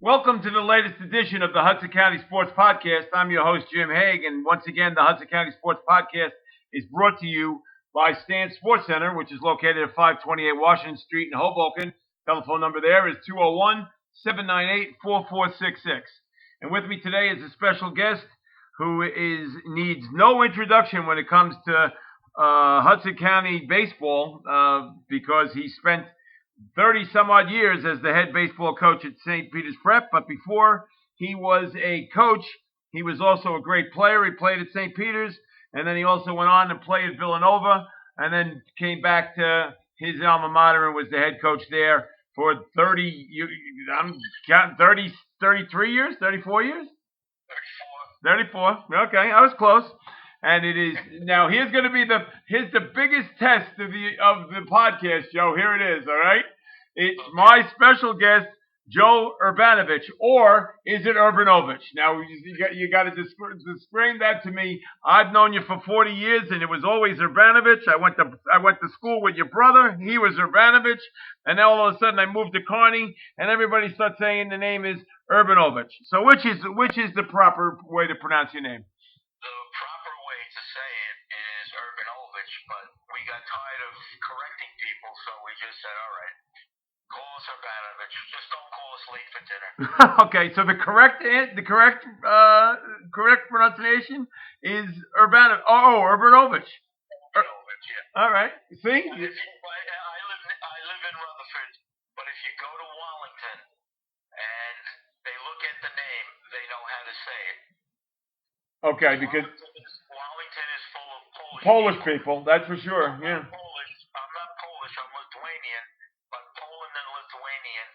Welcome to the latest edition of the Hudson County Sports Podcast. I'm your host, Jim Haig, and once again, the Hudson County Sports Podcast is brought to you by Stan Sports Center, which is located at 528 Washington Street in Hoboken. Telephone number there is 201-798-4466. And with me today is a special guest who needs no introduction when it comes to Hudson County baseball because he spent 30 some odd years as the head baseball coach at St. Peter's Prep, but before he was a coach, he was also a great player. He played at St. Peter's, and then he also went on to play at Villanova, and then came back to his alma mater and was the head coach there for I'm counting 33 years, 34 years? 34. Okay, I was close. And it is now. Here's going to be the biggest test of the podcast, Joe. Here it is. All right, it's my special guest, Joe Urbanovich, or is it Urbanovich? Now you got to explain that to me. I've known you for 40 years, and it was always Urbanovich. I went to school with your brother. He was Urbanovich, and now all of a sudden I moved to Kearney, and everybody starts saying the name is Urbanovich. So which is the proper way to pronounce your name? But we got tired of correcting people, so we just said, all right, call us Urbanovich. Just don't call us late for dinner. Okay, so the correct pronunciation is Urbanovich. Urbanovich. Urbanovich, yeah. All right. See? I live in Rutherford, but if you go to Wallington and they look at the name, they know how to say it. Okay, because Wallington is full of Polish people, that's for sure. Yeah. I'm not Polish. I'm Lithuanian, but Poland and Lithuanian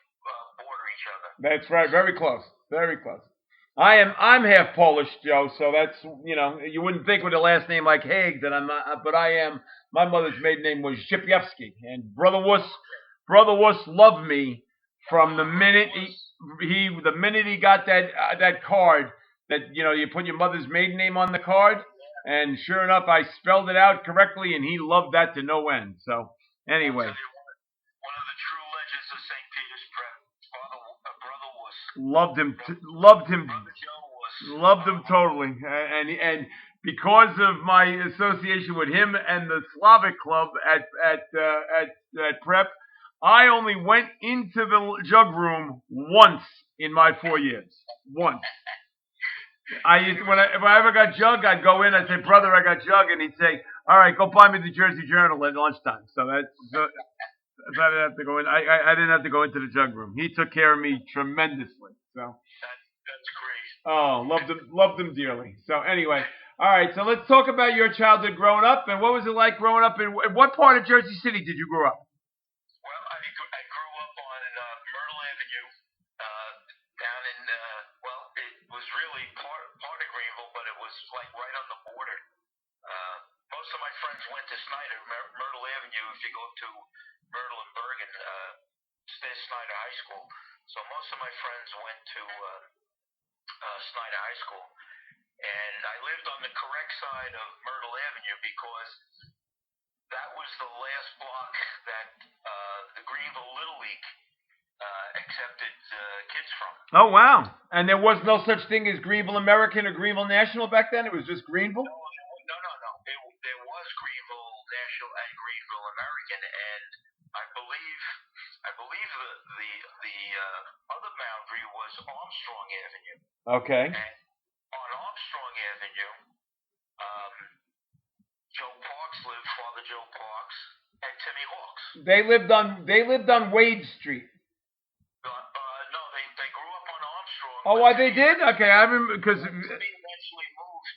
border each other. That's right. Very close. Very close. I'm half Polish, Joe. So that's you wouldn't think with a last name like Haig that I'm not, but I am. My mother's maiden name was Shipievsky, and Brother Wuss loved me from the minute he got that card that you put your mother's maiden name on the card. And sure enough, I spelled it out correctly, and he loved that to no end. So, anyway. One of the true legends of St. Peter's Prep, Brother Wuss. Loved him totally. And because of my association with him and the Slavic club at Prep, I only went into the jug room once in my 4 years. Once. If I ever got jug, I'd go in. I'd say, "Brother, I got jug," and he'd say, "All right, go buy me the Jersey Journal at lunchtime." So I didn't have to go in. I didn't have to go into the jug room. He took care of me tremendously. So that's great. Oh, loved him dearly. So anyway, all right. So let's talk about your childhood growing up, and what was it like growing up in what part of Jersey City did you grow up? Well, I grew up on Myrtle Avenue. Down in, it was really part of Greenville, but it was like right on the border. Most of my friends went to Snyder, Myrtle Avenue. If you go to Myrtle and Bergen, there's Snyder High School. So most of my friends went to Snyder High School. And I lived on the correct side of Myrtle Avenue because that was the last block that the Greenville Little League accepted kids from. Oh, wow. And there was no such thing as Greenville American or Greenville National back then? It was just Greenville? No. There was Greenville National and Greenville American, and I believe the other boundary was Armstrong Avenue. Okay. And on Armstrong Avenue, Father Joe Parks, and Timmy Hawks. They lived on Wade Street. No, they grew up on Armstrong. Oh, why they did? Okay, I remember because Timmy eventually moved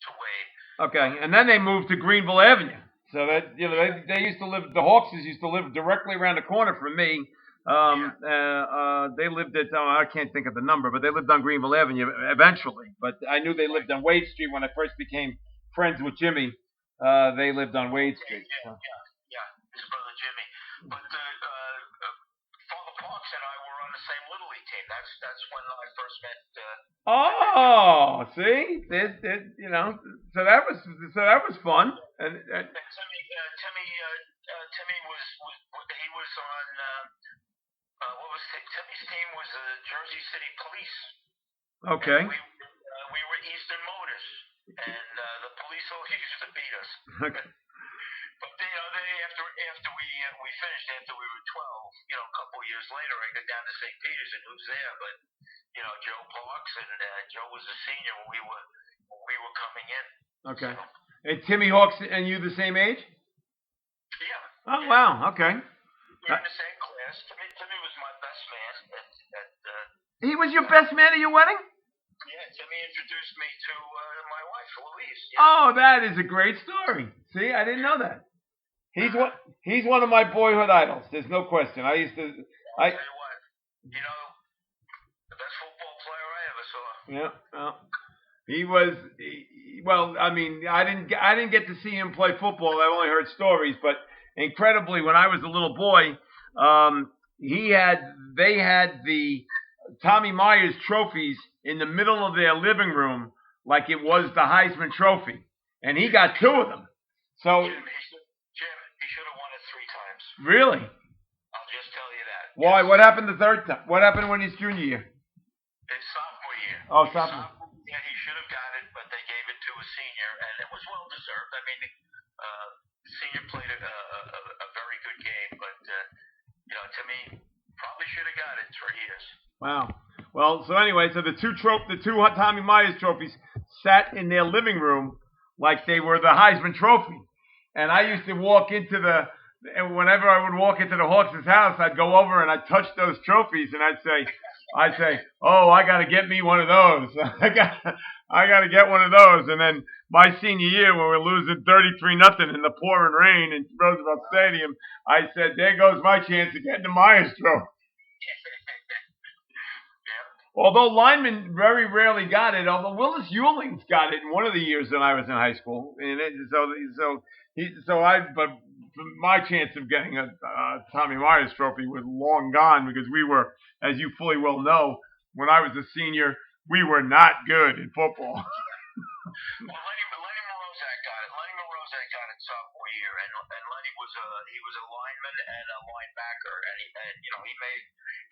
to Wade. Okay, and then they moved to Greenville Avenue. So that they used to live. The Hawkses used to live directly around the corner from me. They lived at I can't think of the number, but they lived on Greenville Avenue eventually. But I knew they lived on Wade Street when I first became friends with Jimmy. They lived on Wade Street. Yeah, his brother Jimmy. But Father Parks and I were on the same Little League team. That's when I first met. See, so that was fun. And Timmy was on What was Timmy's team was the Jersey City Police. Okay. And we were Eastern Motors, and the police always used to beat us. Okay. But they after we finished, after we were 12, a couple of years later, I got down to St. Peter's, and who's there? But Joe Parks, and Joe was a senior when we were coming in. Okay. So, And Timmy Hawks and you the same age? yeah. Oh, wow. Okay. We were in the same class. Timmy was my best man He was your best man at your wedding? Yeah, Timmy introduced me to my wife, Louise. Yeah. Oh, that is a great story. See, I didn't know that. He's one of my boyhood idols. There's no question. I'll tell you what, the best football player I ever saw. Yeah. Well, he was. Well, I mean, I didn't get to see him play football. I only heard stories, but incredibly, when I was a little boy, they had the Tommy Myers trophies in the middle of their living room, like it was the Heisman Trophy, and he got 2 of them. So. Jim, he should have won it 3 times. Really? I'll just tell you that. Why? Yes. What happened the third time? What happened when his junior year? His sophomore year. Oh, sophomore. Yeah, he should have got it, but they gave it to a senior, and it was well deserved. I mean, senior played a very good game, but to me, probably should have got it 3 years. Wow. Well, so anyway, so the two Tommy Myers trophies sat in their living room like they were the Heisman Trophy. And I used to walk into and whenever I would walk into the Hawks' house, I'd go over and I'd touch those trophies and I'd say, oh, I got to get me one of those. I got to get one of those. And then my senior year, when we were losing 33-0 in the pouring rain in Roosevelt Stadium, I said, there goes my chance of getting the Myers Trophy. Although linemen very rarely got it, although Willis Ewing's got it in one of the years that I was in high school, and but my chance of getting a Tommy Myers trophy was long gone because we were, as you fully well know, when I was a senior, we were not good in football. Well, Lenny Morozak got it. Lenny Morozak got it sophomore year, and Lenny was a lineman and a linebacker, and he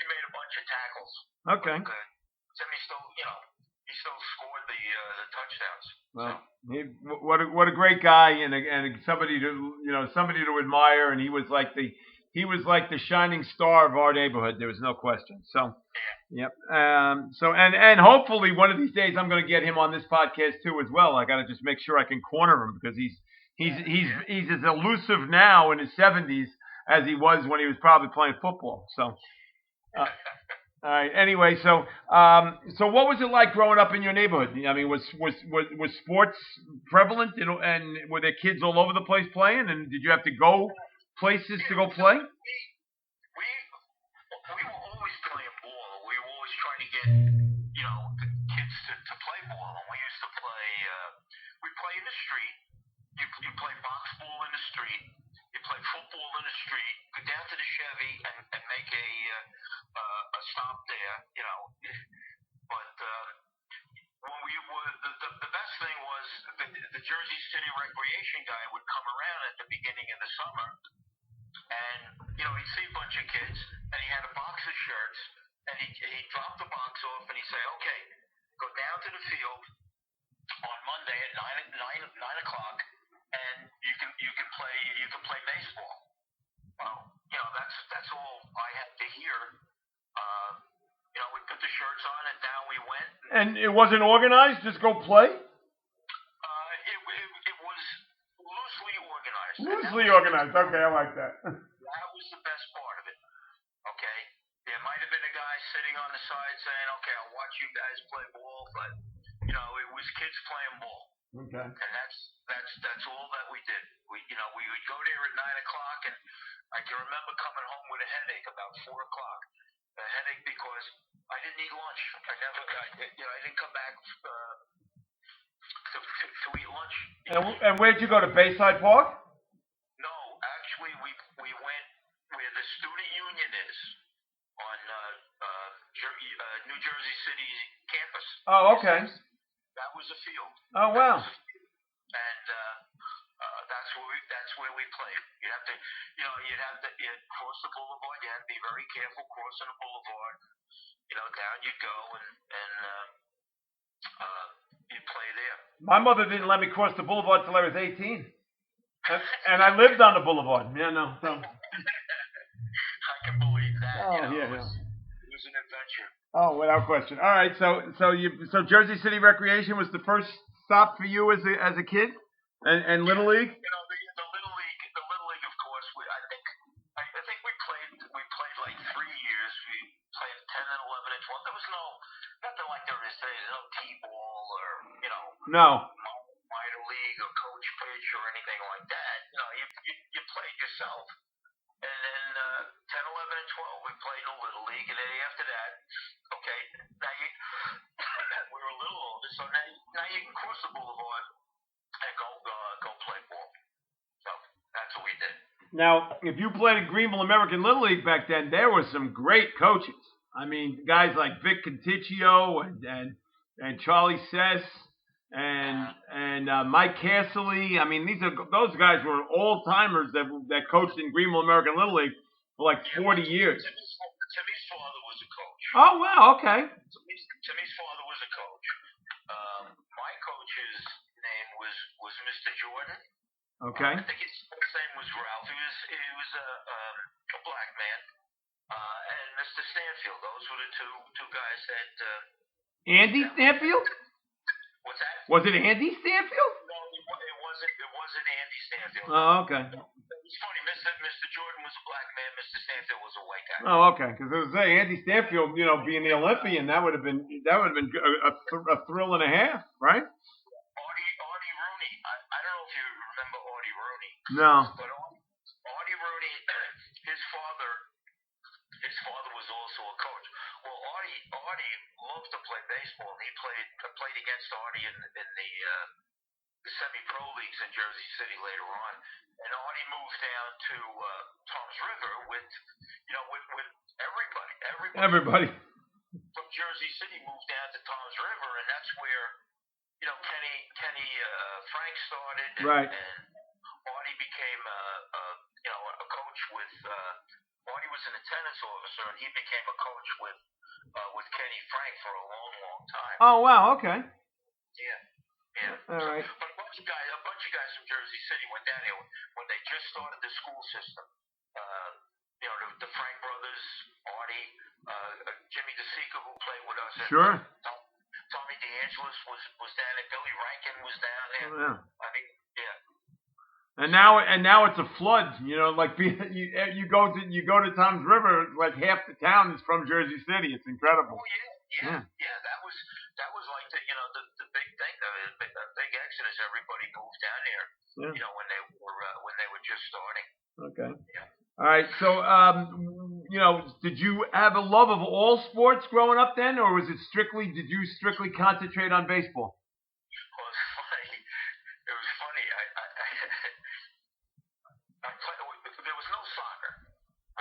made a bunch of tackles. Okay. Timmy he still scored the touchdowns. Well, what a great guy and somebody to admire, and he was like the shining star of our neighborhood. There was no question. So, yeah. Yep. And hopefully one of these days I'm going to get him on this podcast too as well. I got to just make sure I can corner him because he's as elusive now in his 70s as he was when he was probably playing football. So. All right. Anyway, so what was it like growing up in your neighborhood? I mean, was sports prevalent, and were there kids all over the place playing? And did you have to go places to go play? We were always playing ball. We were always trying to get the kids to play ball. And we used to play. We play in the street. You play box ball in the street. You play football in the street. Go down to the Chevy and make a stop there, But when we were, the best thing was the Jersey City recreation guy would come around at the beginning of the summer, and he'd see a bunch of kids, and he had a box of shirts, and he'd drop the box off, and he'd say, okay, go down to the field on Monday at 9 o'clock, and you can play baseball. Well, that's all I had to hear. We put the shirts on and down we went. And it wasn't organized? Just go play? It was loosely organized. Loosely organized. Okay, I like that. That was the best part of it. Okay? There might have been a guy sitting on the side saying, okay, I'll watch you guys play ball, but, it was kids playing ball. Okay. And that's all that we did. We would go there at 9 o'clock, and I can remember coming home with a headache about 4 o'clock. A headache because I didn't eat lunch. I didn't come back to eat lunch. And where'd you go, to Bayside Park? No, actually we went where the student union is on New Jersey City campus. Oh, okay. That was a field. Oh, wow. And that's that's where we played. You'd cross the boulevard. You had to be very careful crossing the boulevard. Down you go and you play there. My mother didn't let me cross the boulevard till I was 18. And I lived on the boulevard. Yeah, no. So. I can believe that. Oh, It yeah. was an adventure. Oh, without question. All right, so Jersey City Recreation was the first stop for you as a kid, and Little League. The Little League, of course. I think we played like 3 years. We played 10 and 11 and 12. There was nothing like there is today. There's no T-ball or No. minor league or coach pitch or anything like that. You played yourself. And then 10, 11, and 12, we played in the Little League. And then after that, okay, now we were a little older, so now you can cross the boulevard and go play ball. So that's what we did. Now, if you played in Greenville American Little League back then, there were some great coaches. I mean, guys like Vic Conticchio and Charlie Sess and Mike Casserly. I mean, those guys were all timers that coached in Greenville American Little League for like 40 years. Timmy's father was a coach. Oh wow, okay. Timmy's father was a coach. My coach's name was Mr. Jordan. Okay. I think his name was Ralph. He was a black man. And Mr. Stanfield. Those were the two guys that. Andy Stanfield? What's that? Was it Andy Stanfield? No, it wasn't Andy Stanfield. Oh, okay. It's funny. Mr. Jordan was a black man. Mr. Stanfield was a white guy. Oh, okay. Because I was saying Andy Stanfield, being the Olympian, that would have been a thrill and a half, right? Artie Rooney. I don't know if you remember Artie Rooney. No. But Artie Rooney, his father was also a coach. Well, Artie loved to play baseball. He played against Artie in the semi-pro leagues in Jersey City later on. And Artie moved down to Toms River with everybody. Everybody. From Jersey City moved down to Toms River, and that's where Kenny Frank started. Right. And Artie became a coach with. Artie was an attendance officer, and he became a coach with Kenny Frank for a long, long time. Oh wow, okay. Yeah. All right. But a bunch of guys from Jersey City went down here when they just started the school system. The Frank brothers, Artie, Jimmy DeSica, who played with us. Sure. Tommy DeAngelis was down there. Billy Rankin was down there. Oh, yeah. I mean, yeah. And now it's a flood. Like you go to Toms River, like half the town is from Jersey City. It's incredible. Oh yeah. That was like the big thing. The big exodus. Everybody moved down there. Yeah. When they were just starting. Okay. Yeah. All right. So did you have a love of all sports growing up then, or did you strictly concentrate on baseball? Well, it's funny. It was funny. There was no soccer.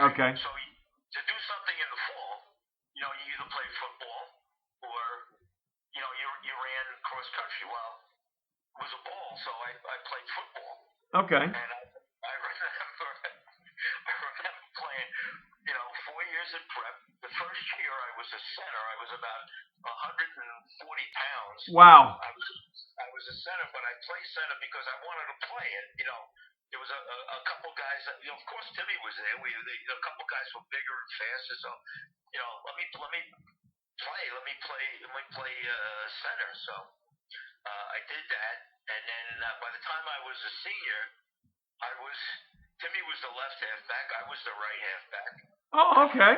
Right? Okay. So to do something in the fall, you either played football or you ran cross country. Well, it was a ball, so I played football. Okay. And I remember playing, 4 years in prep. The first year I was a center. I was about 140 pounds. Wow. I was a center, but I played center because I wanted to play it. There was a couple guys. Of course, Timmy was there. A couple guys were bigger and faster. So, let me play. Let me play center. So I did that, and then by the time I was a senior, Timmy was the left halfback. I was the right halfback. Oh, okay.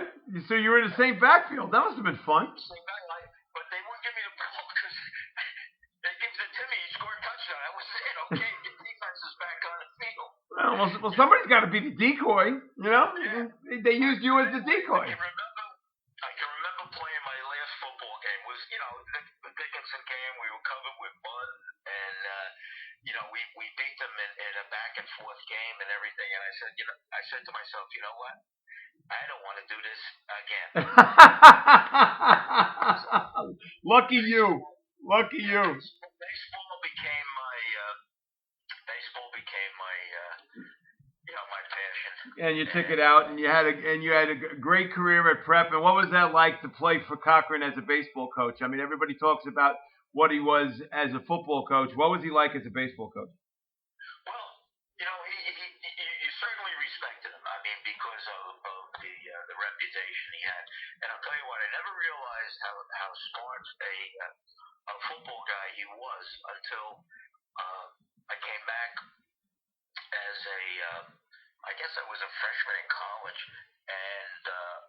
So you were in the same backfield. That must have been fun. But they wouldn't give me the ball because they gave it to Timmy. He scored a touchdown. I was saying, okay, the defense is back on the field. Well, somebody's got to be the decoy. Yeah. They used you as the decoy. I can remember playing my last football game. Was the Dickinson game? We were covered with mud, and we beat them in a back and forth game and everything. And I said to myself, you know what? I don't want to do this again. Lucky you. Baseball became my And you took it out, and you had a great career at Prep. And what was that like to play for Cochran as a baseball coach? I mean, everybody talks about what he was as a football coach. What was he like as a baseball coach? Well, you certainly respected him. I mean, because of the reputation he had. And I'll tell you what, I never realized how smart a football guy he was until I came back as I guess I was a freshman in college, and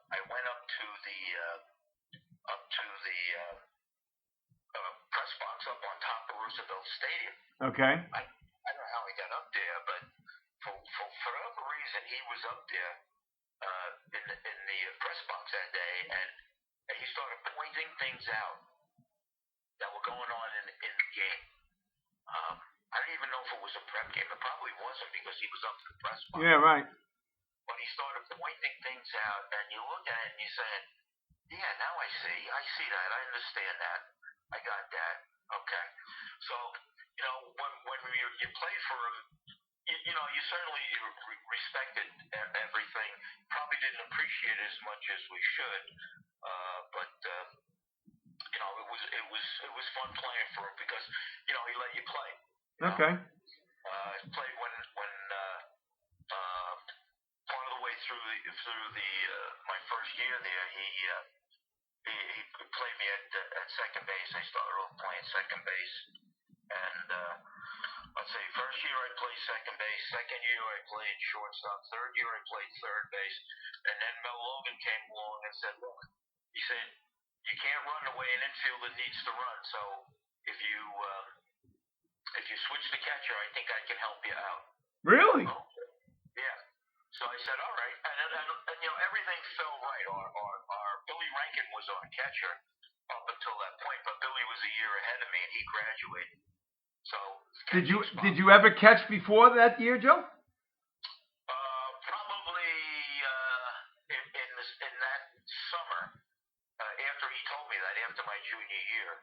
I went up to the press box up on top of Roosevelt Stadium. Okay. I don't know how he got up there, but for whatever reason, he was up there in the press box that day, and he started pointing things out that were going on in the game. I don't even know if it was a prep game. It probably wasn't because he was up in the press box. Yeah, right. But he started pointing things out, and you look at it and you say, yeah, now I see that. I understand that. I got that. Okay. So, when you played for him, you certainly respected everything. Probably didn't appreciate it as much as we should. But it was fun playing for him because, he let you play. Okay. Played when part of the way through my first year there, he played me at second base. I started off playing second base, and let's say first year I played second base, second year I played shortstop, third year I played third base, and then Mel Logan came along and said, look, he said, you can't run the way an infielder needs to run, so if you switch the catcher, I think I can help you out. Really? Yeah. So I said, all right, and everything fell right. Our Billy Rankin was our catcher up until that point, but Billy was a year ahead of me, and he graduated. So did you ever catch before that year, Joe? Probably in that summer after he told me that, after my junior year.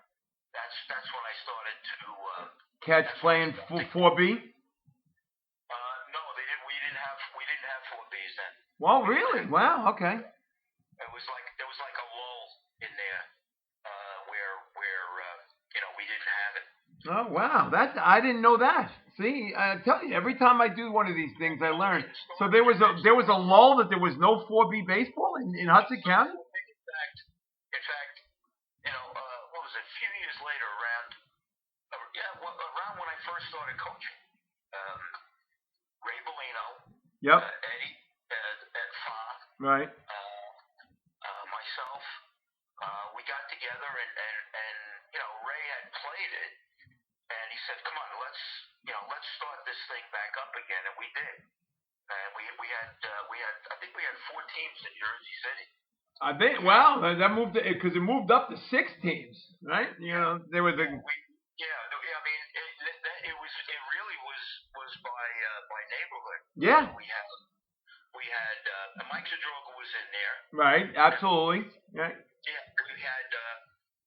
That's when I started to catch playing 4B. No, they didn't. We didn't have 4Bs then. Well, really? Wow. Okay. There was like a lull in there where we didn't have it. Oh wow, I didn't know that. See, I tell you, every time I do one of these things, I learn. So there was a lull that there was no 4B baseball in Hudson County. In fact, what was it? A few years later, around when I first started coaching, Ray Bellino, yep, Eddie, Ed Fa, right, myself, we got together and Ray had played it, and he said, "Come on, let's start this thing back up again," and we did. And we had I think we had 4 teams in Jersey City. I think that moved because it moved up to 6 teams, right? There was a. It really was by neighborhood. Yeah. We had Mike Zadroga was in there. Right, absolutely. Right. Yeah, we had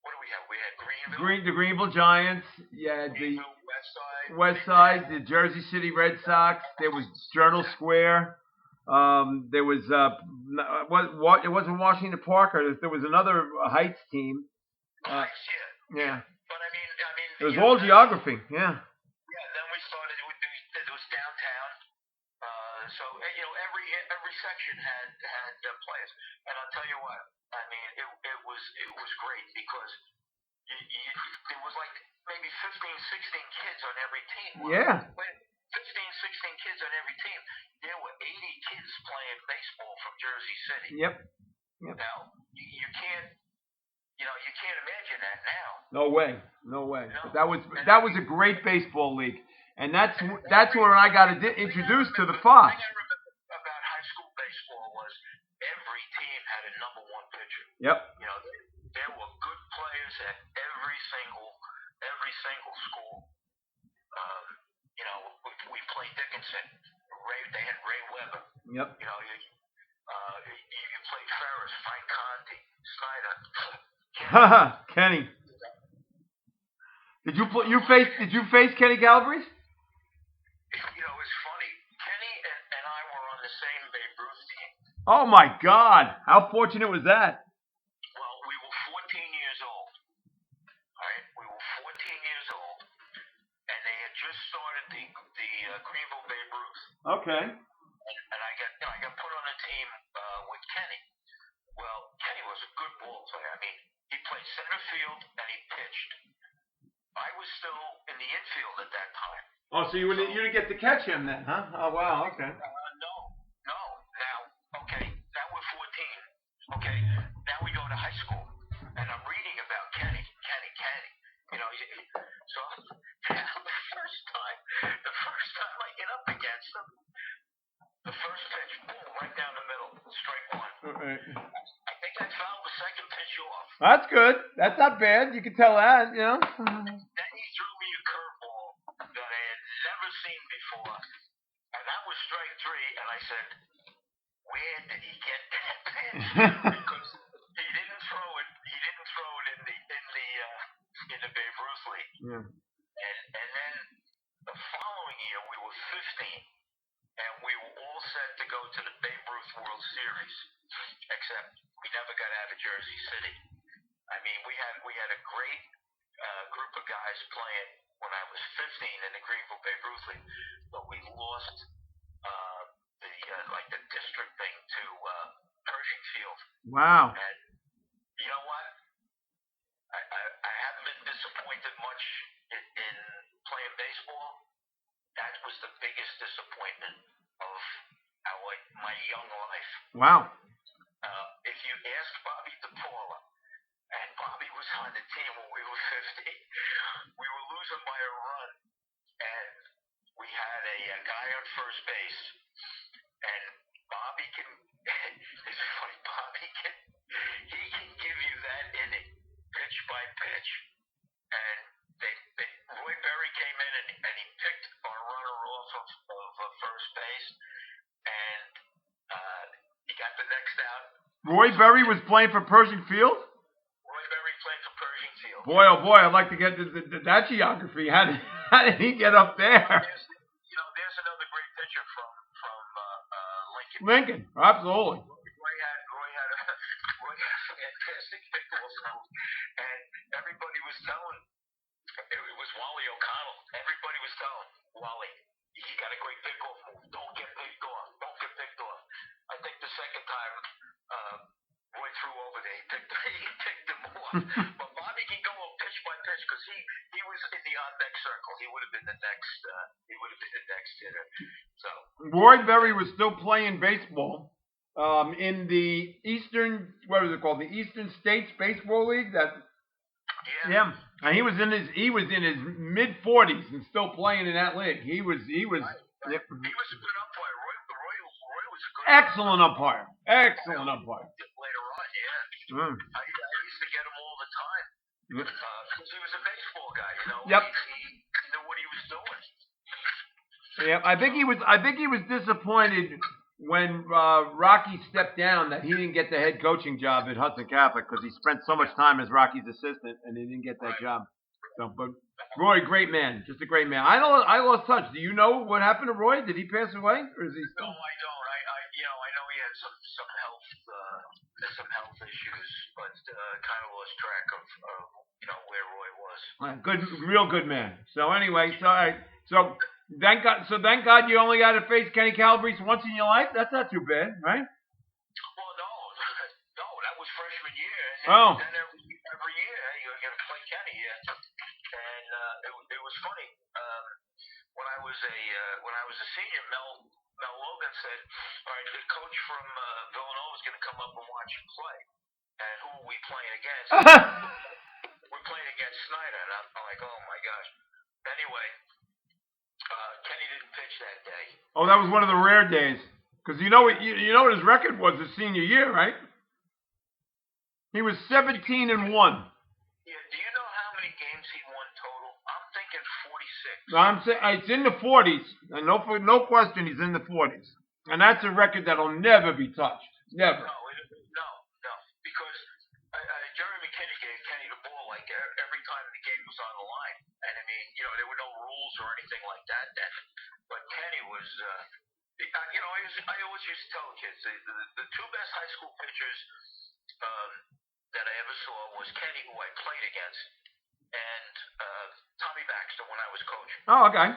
what do we have? We had Greenville. The Greenville Giants. Yeah, the West Side, the Jersey City Red Sox. There was Journal Square. There was it wasn't Washington Park. There was another Heights team. Heights, yeah. But I mean, it was all geography. Yeah. Yeah. Then we started. It was downtown. So every section had players, and I'll tell you what. I mean, it was great because there was like maybe 15, 16 kids on every team. Yeah. 15, 16 kids on every team. There were 80 kids playing baseball from Jersey City. Yep. Now you can't imagine that now. No way. No. That was a great baseball league, and that's where I got introduced to the Fox. The thing I remember about high school baseball was every team had a number 1 pitcher. Yep. There were good players at every single school. We played Dickinson. They had Ray Weber. Yep. You played Ferris, Frank Conti, Snyder. Kenny. Did you face Kenny Galbraith? It's funny. Kenny and I were on the same Babe Oh my God! How fortunate was that? Well, we were 14 years old. All right, we were 14 years old, and they had just started the Greenville Babe Ruth. Okay. And I got put on a team with Kenny. Well, Kenny was a good ball player. I mean, he played center field and he pitched. I was still in the infield at that time. Oh, so you didn't get to catch him then, huh? Oh wow. Okay. No. Now, okay, now we're 14. Okay, now we go to high school, and I'm reading about Kenny. You know, so the first time I get up against him, the first pitch, boom, right down the middle, strike one. Okay. I think I fouled the second pitch off. That's good. That's not bad. You can tell that, you know. Then he threw me a curveball that I had never seen before, and that was strike three. And I said, "Where did he get that pitch?" Because he didn't throw it. He didn't throw it in the Babe Ruth League. Yeah. And then the following year we were 15. And we were all set to go to the Babe Ruth World Series, except we never got out of Jersey City. I mean, we had a great group of guys playing when I was 15 in the Greenville Babe Ruth League, but we lost the district thing to Pershing Field. Wow. And you know what? I haven't been disappointed much in playing baseball. That was the biggest disappointment of my young life. Wow. If you ask Bobby DePaula, and Bobby was on the team when we were 15, we were losing by a run, and we had a guy on first base, and Bobby can, it's funny, he can give you that inning, pitch by pitch, and Roy Berry came in and he picked our runner off of first base, and he got the next out. Roy Berry was playing for Pershing Field? Roy Berry played for Pershing Field. Boy, oh boy, I'd like to get that geography. How did he get up there? There's another great pitcher from Lincoln. Lincoln, absolutely. Roy had a fantastic pickoff move, and everybody was telling. It was Wally O'Connell. Everybody was telling Wally, "You got a great pickoff move. Don't get picked off. Don't get picked off." I think the second time Roy threw over there, he picked him off. But Bobby can go on pitch by pitch because he was in the on deck circle. He would have been the next. He would have been the next hitter. So Roy Berry was still playing baseball in the Eastern, what was it called? The Eastern States Baseball League. Yeah. And he was in his mid-40s and still playing in that league. He was. He was a good umpire. Roy was a good. Excellent umpire. Excellent umpire. Later on, yeah. I used to get him all the time because he was a baseball guy. You know. Yep. He knew what he was doing. Yeah, I think he was disappointed when Rocky stepped down that he didn't get the head coaching job at Hudson Catholic because he spent so much time as Rocky's assistant and he didn't get that job. So, but Roy, great man, just a great man. I lost touch. Do you know what happened to Roy? Did he pass away, or is he still? No, I don't. I know he had some health issues, but kind of lost track of where Roy was. Good, real good man. So anyway, so thank God you only got to face Kenny Calabrese once in your life. That's not too bad, right? Well, no, that was freshman year. And then every year, hey, you're going to play Kenny. And it was funny. When I was a senior, Mel Logan said, "All right, the coach from Villanova is going to come up and watch you play. And who are we playing against?" We're playing against Snyder, and I'm like, "Oh my gosh." Anyway, Kenny didn't pitch that day. Oh, that was one of the rare days, because you know what his record was his senior year, right? He was 17-1. Yeah. Do you know how many games he won total? I'm thinking 46. I'm saying it's in the 40s, and no question, he's in the 40s, and that's a record that'll never be touched. Never. No, because Jerry McKinney gave Kenny the ball like every time the game was on the line, and I mean, there were no rules or anything like that then. But Kenny was, I always used to tell kids the two best high school pitchers um, that I ever saw was Kenny, who I played against, and Tommy Baxter when I was coaching. Oh, okay.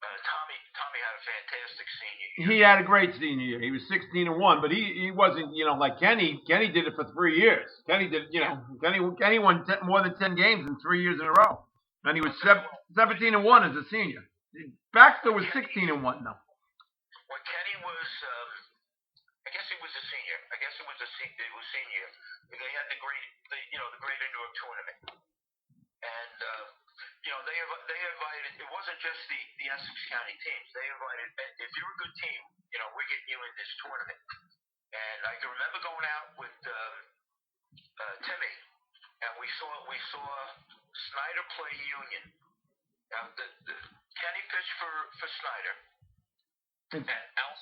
Tommy had a fantastic senior year. He had a great senior year. He was 16-1, but he wasn't, like Kenny. Kenny did it for 3 years. Kenny did, Kenny won more than 10 games in 3 years in a row, and he was 17-1 as a senior. Baxter was 16-1 though. When Kenny was, I guess he was a senior. I guess it was senior year. They had the great indoor tournament, and they invited. It wasn't just the Essex County teams. They invited. If you're a good team, we're getting you in this tournament. And I can remember going out with Timmy, and we saw Snyder play Union. Now Kenny pitched for Snyder. And Al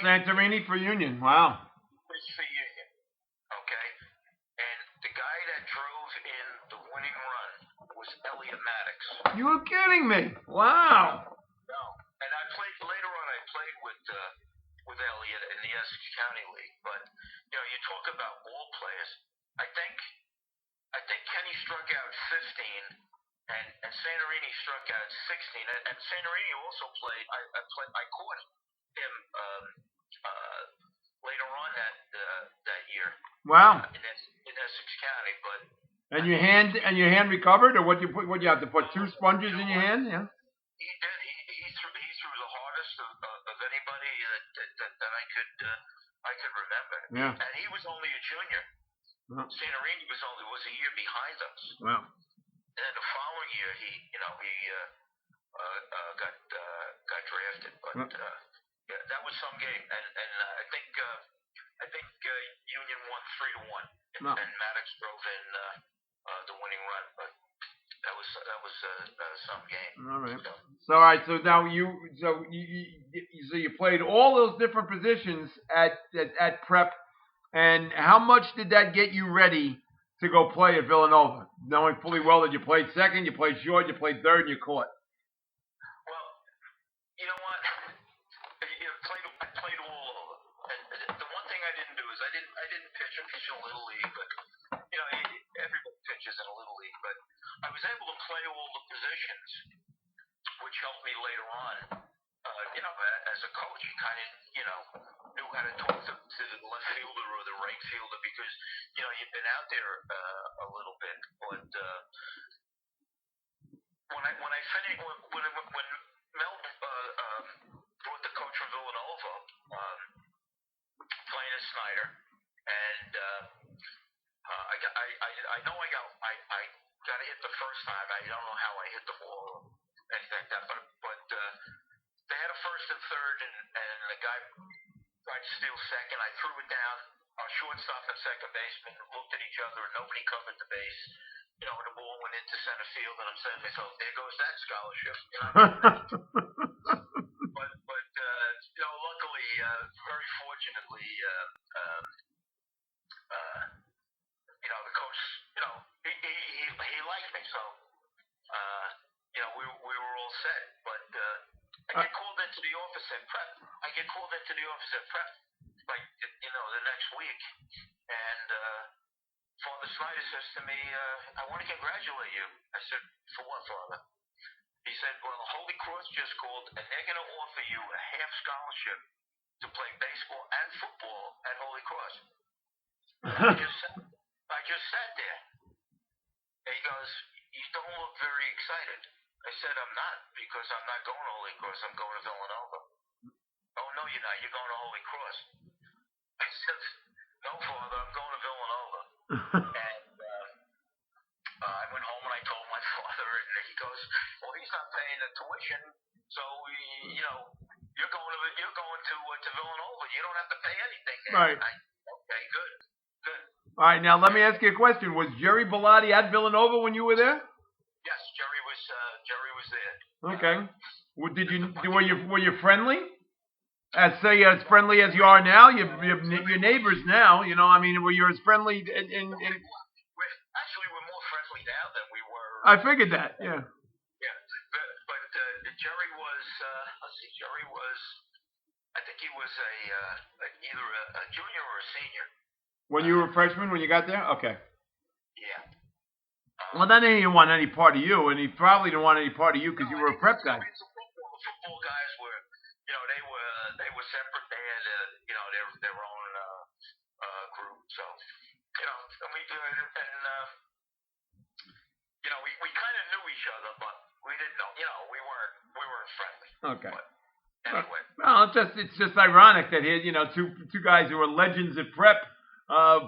Santorini for Union. Wow. Pitched for Union. Okay. And the guy that drove in the winning run was Elliot Maddox. You were kidding me. Wow. No. And I played later on. I played with Elliot in the Essex County League. But you talk about ball players. I think Kenny struck out 15. And Santorini struck out 16, and Santorini also played. I caught him later on that year. Wow. In Essex County, but. And your hand recovered, or what you have to put 2 sponges in your hand? Yeah. He did. He threw the hardest of anybody that I could remember. Yeah. And he was only a junior. Wow. Santorini was a year behind us. Wow. And then the following year, he got drafted. But yeah, that was some game, and I think Union won 3-1, and Maddox drove in the winning run. But that was some game. All right. So all right. So now you played all those different positions at prep, and how much did that get you ready to go play at Villanova, knowing fully well that you played second, you played short, you played third, and you caught? Well, you know what? I played all over. And the one thing I didn't do is I didn't pitch in a little league, but everybody pitches in a little league. But I was able to play all the positions, which helped me later on. As a coach, you kind of knew how to talk to the left fielder or the right fielder because you've been out there a little bit. But when Mel brought the coach from Villanova, playing as Snyder, and I know I got to hit the first time. I don't know how I hit the ball or anything like that, but they had a first and third, and the guy tried to steal second. I threw it down. Our shortstop and second baseman looked at each other, and nobody covered the base. And the ball went into center field, and I'm saying to myself, there goes that scholarship. But luckily, very fortunately, the coach, he liked me, so we were all set. But I get called into the office at prep. Like the next week, and Father Snyder says to me, "I want to congratulate you." I said, "For what, Father?" He said, "Well, Holy Cross just called, and they're going to offer you a half scholarship to play baseball and football at Holy Cross." I just sat there. And he goes, "You don't look very excited." I said, "I'm not, because I'm not going to Holy Cross. I'm going to Villanova." "Oh, no, you're not. You're going to Holy Cross." I said, "No, Father, I'm going to Villanova." And I went home and I told my father, and he goes, "Well, he's not paying the tuition, so you're going to Villanova. You don't have to pay anything." Right. Okay, good. All right, now let me ask you a question. Was Jerry Bellotti at Villanova when you were there? Yes, Jerry was there. Okay. Were you friendly? As friendly as you are now? You're neighbors now. Were you as friendly in Actually, we're more friendly now than we were. I figured that. Yeah. Yeah, but Jerry was. Let's see. Jerry was. I was either a junior or a senior. When you were a freshman, when you got there? Okay. Yeah. Well, then he didn't want any part of you, and he probably didn't want any part of you because you were a prep guy. The football guys were, they were separate. They had, their own group. So, and we kind of knew each other, but we didn't know. We weren't friendly. Okay. But anyway. Well, it's just ironic that here, two guys who are legends at prep,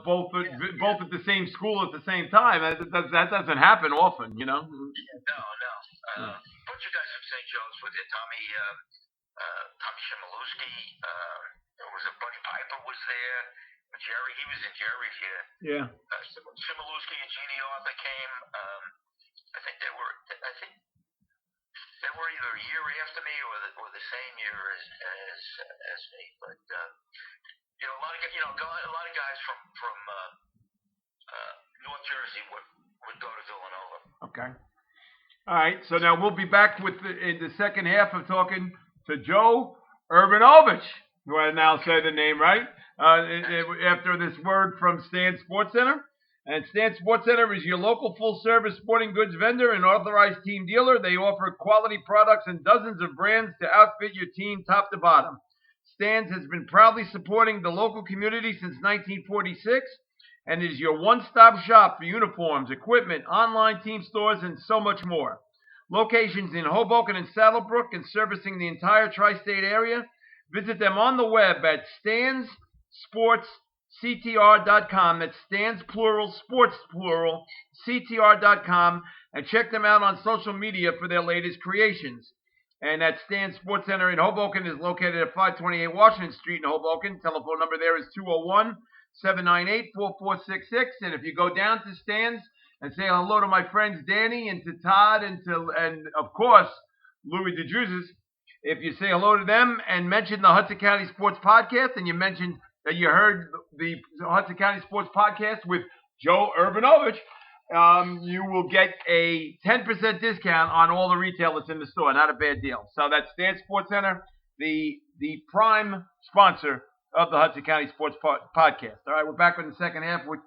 both at the same school at the same time. That doesn't happen often, No. Bunch of guys from St. Joe's with it. Tommy Shimilewski. There was a Buddy Piper was there. Jerry, he was in Jerry's year. Yeah. Shimilewski and Jeannie Arthur came. I think they were either a year after me or the same year as me. But a lot of guys from North Jersey would go to Villanova. Okay. All right. So now we'll be back in the second half of talking to Joe Urbanovich. Do I now say the name right? After this word from Stan Sports Center. And Stan Sports Center is your local full-service sporting goods vendor and authorized team dealer. They offer quality products and dozens of brands to outfit your team top to bottom. Stan's has been proudly supporting the local community since 1946 and is your one-stop shop for uniforms, equipment, online team stores, and so much more. Locations in Hoboken and Saddlebrook and servicing the entire tri-state area. Visit them on the web at stansportsctr.com. That's Stans plural, sports plural, ctr.com, and check them out on social media for their latest creations. And that Stan Sports Center in Hoboken is located at 528 Washington Street in Hoboken. Telephone number there is 201-798-4466. And if you go down to Stan's and say hello to my friends Danny and to Todd and of course Louis DeJuices, if you say hello to them and mention the Hudson County Sports Podcast and you mention that you heard the Hudson County Sports Podcast with Joe Urbanovich, you will get a 10% discount on all the retail that's in the store. Not a bad deal. So that's Stan Sports Center, the prime sponsor of the Hudson County Sports Podcast. All right, we're back in the second half with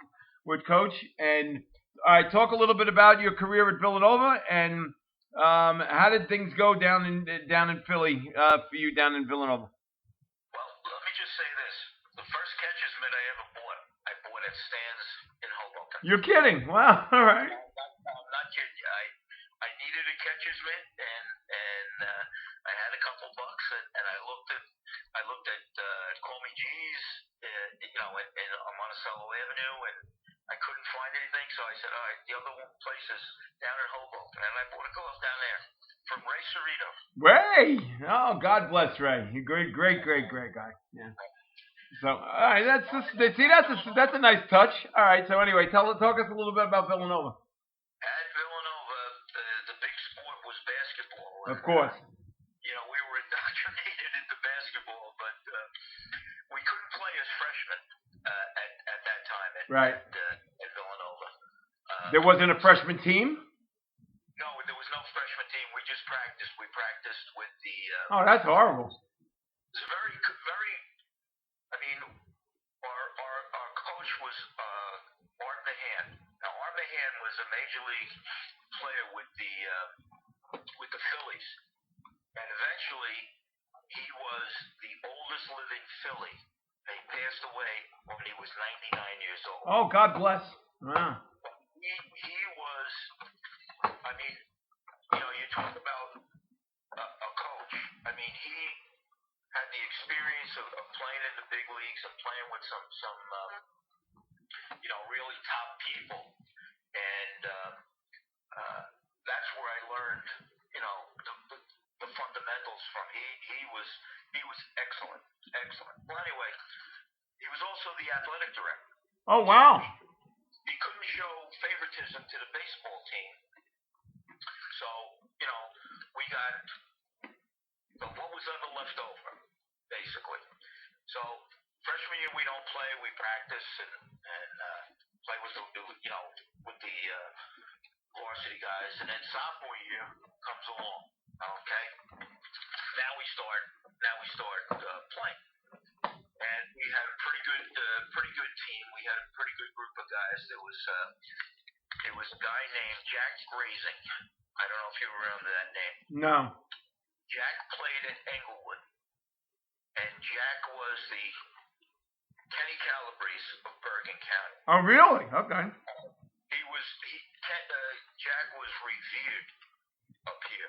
Coach. And all right, talk a little bit about your career at Villanova and how did things go down in Philly for you down in Villanova? Well, let me just say this. The first catcher's mitt I ever bought, I bought at Stan's in Hoboken. You're kidding. Wow. All right. I'm not kidding you. I needed a catcher's mitt, and I had a couple bucks, and I looked at Call Me G's, on Monticello Avenue, and I couldn't find anything, so I said, all right, the other place is down in Hoboken, and I bought a glove down there from Ray Cerrito. Ray! Oh, God bless Ray. Great guy. Yeah. So, all right, that's a nice touch. All right, so anyway, talk us a little bit about Villanova. At Villanova, the big sport was basketball. Of course. We were indoctrinated into basketball, but we couldn't play as freshmen at that time at Villanova. There wasn't a freshman team? No, there was no freshman team. We just practiced. We practiced with the... oh, that's horrible. It was very... Our coach was Art Mahan. Now, Art Mahan was a major league player with the Phillies. And eventually, he was the oldest living Philly. He passed away when he was 99 years old. Oh, God bless. Wow. He was, you talk about a coach. He had the experience of playing in the big leagues and playing with some really top people. And that's where I learned, the fundamentals from. He was excellent. Well, anyway, he was also the athletic director. Oh, wow. He couldn't show favoritism to the baseball team. So, we got what was ever left over, basically. So, freshman year we don't play, we practice and play with the varsity guys. And then sophomore year comes along, okay? Now we start playing. had a pretty good group of guys. There was a guy named Jack Grazing. I don't know if you remember that name. No. Jack played at Englewood, and Jack was the Kenny Calabrese of Bergen County. Oh, really? Okay. Jack was revered up here,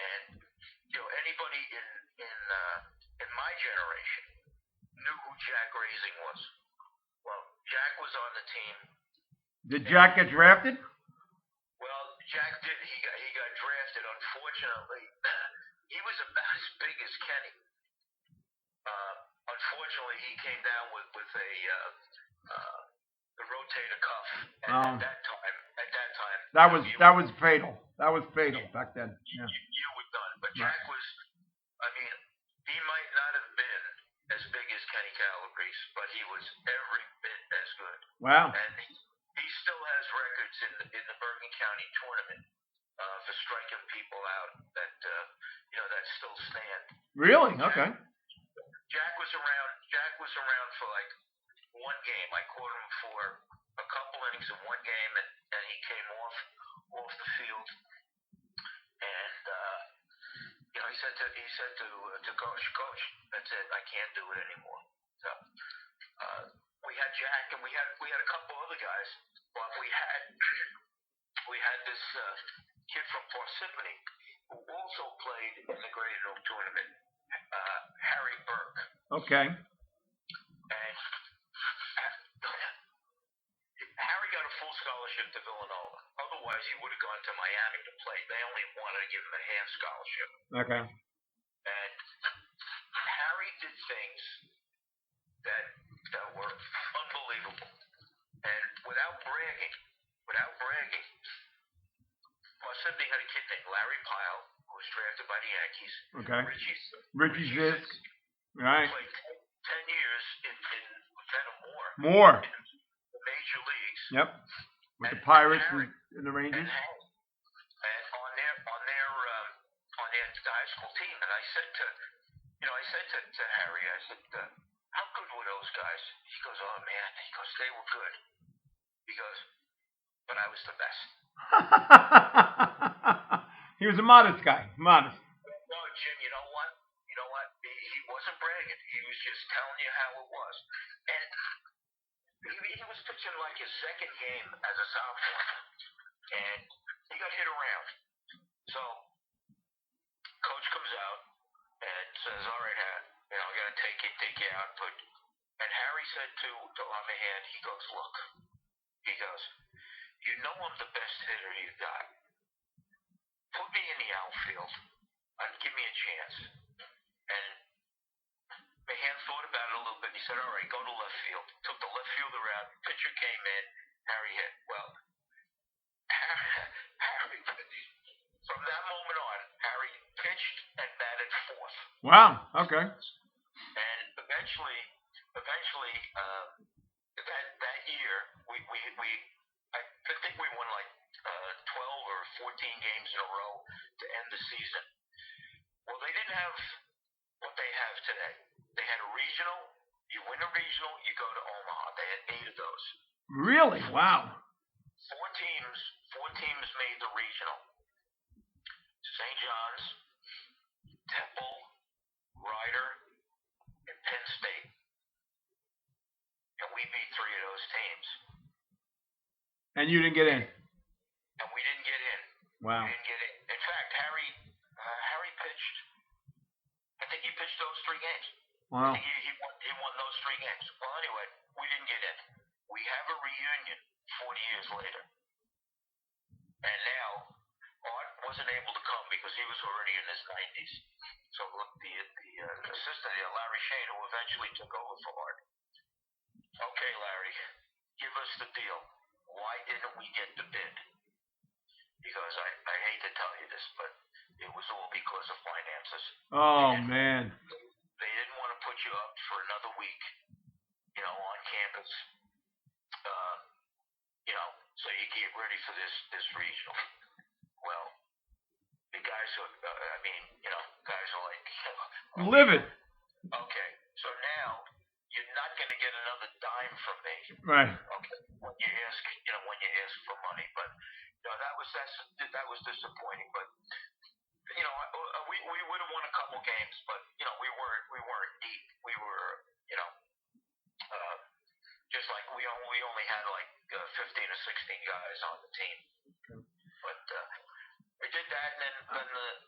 and anybody in my generation knew who Jack Grazing was. Well, Jack was on the team. Did Jack get drafted? Well, Jack did. He got drafted. Unfortunately, he was about as big as Kenny. Unfortunately, he came down with the rotator cuff. And at that time, that was fatal. That was fatal back then. Yeah. You were done. But Jack was. I mean, he might not have been as big as Kenny Calabrese, but he was every bit as good. Wow. And he still has records in the Bergen County tournament for striking people out that still stand. Really? Okay. Jack was around for like one game. I caught him for a couple innings in one game, and he came off the field, and he said to coach, that's it, I can't do it anymore. So we had Jack, and we had a couple other guys, but we had this kid from Parsippany who also played in the Greater Oak tournament, Harry Burke. Okay. And Harry got a full scholarship to Villanova. Otherwise, he would have gone to Miami to play. They only wanted to give him a half scholarship. Okay. And Harry did things that were unbelievable. And without bragging, Parsippany had a kid named Larry Pyle, who was drafted by the Yankees. Okay. Richie Zisk. Right. Played 10 years in More. in the major leagues. Yep. With the Pirates and the Rangers. And on their high school team, and I said to Harry, I said, how good were those guys? He goes, oh man, they were good. He goes, but I was the best. He was a modest guy. Modest. No, Jim, you know what? He wasn't bragging. He was just telling you how it was. And he was pitching like his second game as a sophomore, and he got hit around. So coach comes out and says, all right, I'm going to take you out. And Harry said to Armahan, he goes, look, you know I'm the best hitter you got. Put me in the outfield and give me a chance. And Mahan thought about it a little bit. He said, all right, go to left field. Took the left fielder out. Pitcher came in. Harry hit. Well, Harry, from that moment on, Harry pitched and batted fourth. Wow. Okay. And eventually, that year, I think we won like 12 or 14 games in a row to end the season. Well, they didn't have what they have today. They had a regional. You win a regional, you go to Omaha. They had 8 of those. Really? Wow. Four teams made the regional. St. John's, Temple, Rider, and Penn State. And we beat 3 of those teams. And you didn't get in? And we didn't get in. Wow. We didn't get in. In fact, Harry pitched, I think he pitched those 3 games. Wow. I think he won those 3 games. Well, anyway, we didn't get in. We have a reunion 40 years later. And now, Art wasn't able to come because he was already in his 90s. So look, the assistant there, Larry Shane, who eventually took over for Art. Okay, Larry, give us the deal. Why didn't we get the bid? Because I hate to tell you this, but it was all because of finances. Oh, man. They didn't want to put you up for another week, on campus. So you get ready for this regional. Well, the guys are, guys are like, Live it. okay, so now you're not going to get another dime from me. Right. Okay. When you ask for money, but that was disappointing. But we would have won a couple games, but we weren't deep. We were just like we only had like 15 or 16 guys on the team. Okay. But we did that, and then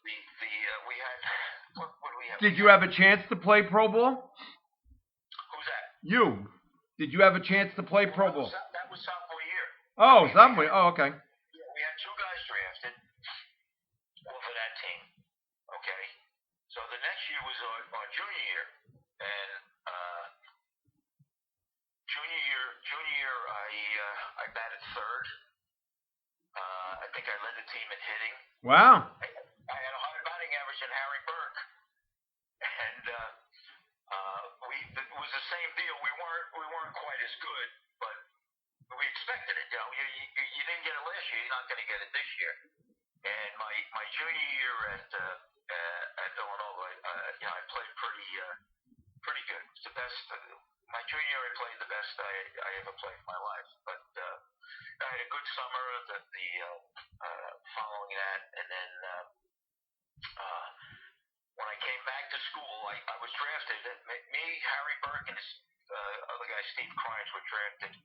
we had what do we have? Did you have a chance to play pro ball? Who's that? You. Did you have a chance to play pro ball? That was sophomore year. Oh, sophomore. Oh, okay. Yeah, we had 2 guys drafted for that team. Okay. So the next year was our junior year, and junior year I batted third. I think I led the team in hitting. Wow. I had a higher batting average than Harry Burke, and it was the same deal. We weren't quite as good, but we expected it. You didn't get it last year. You're not going to get it this year. And my junior year at Villanova, I played pretty good. It's the best. My junior year, I played the best I ever played in my life. But I had a good summer. The following that, and then when I came back to school, I was drafted. Me, Harry Burke, and this other guy, Steve Crimes, were drafted.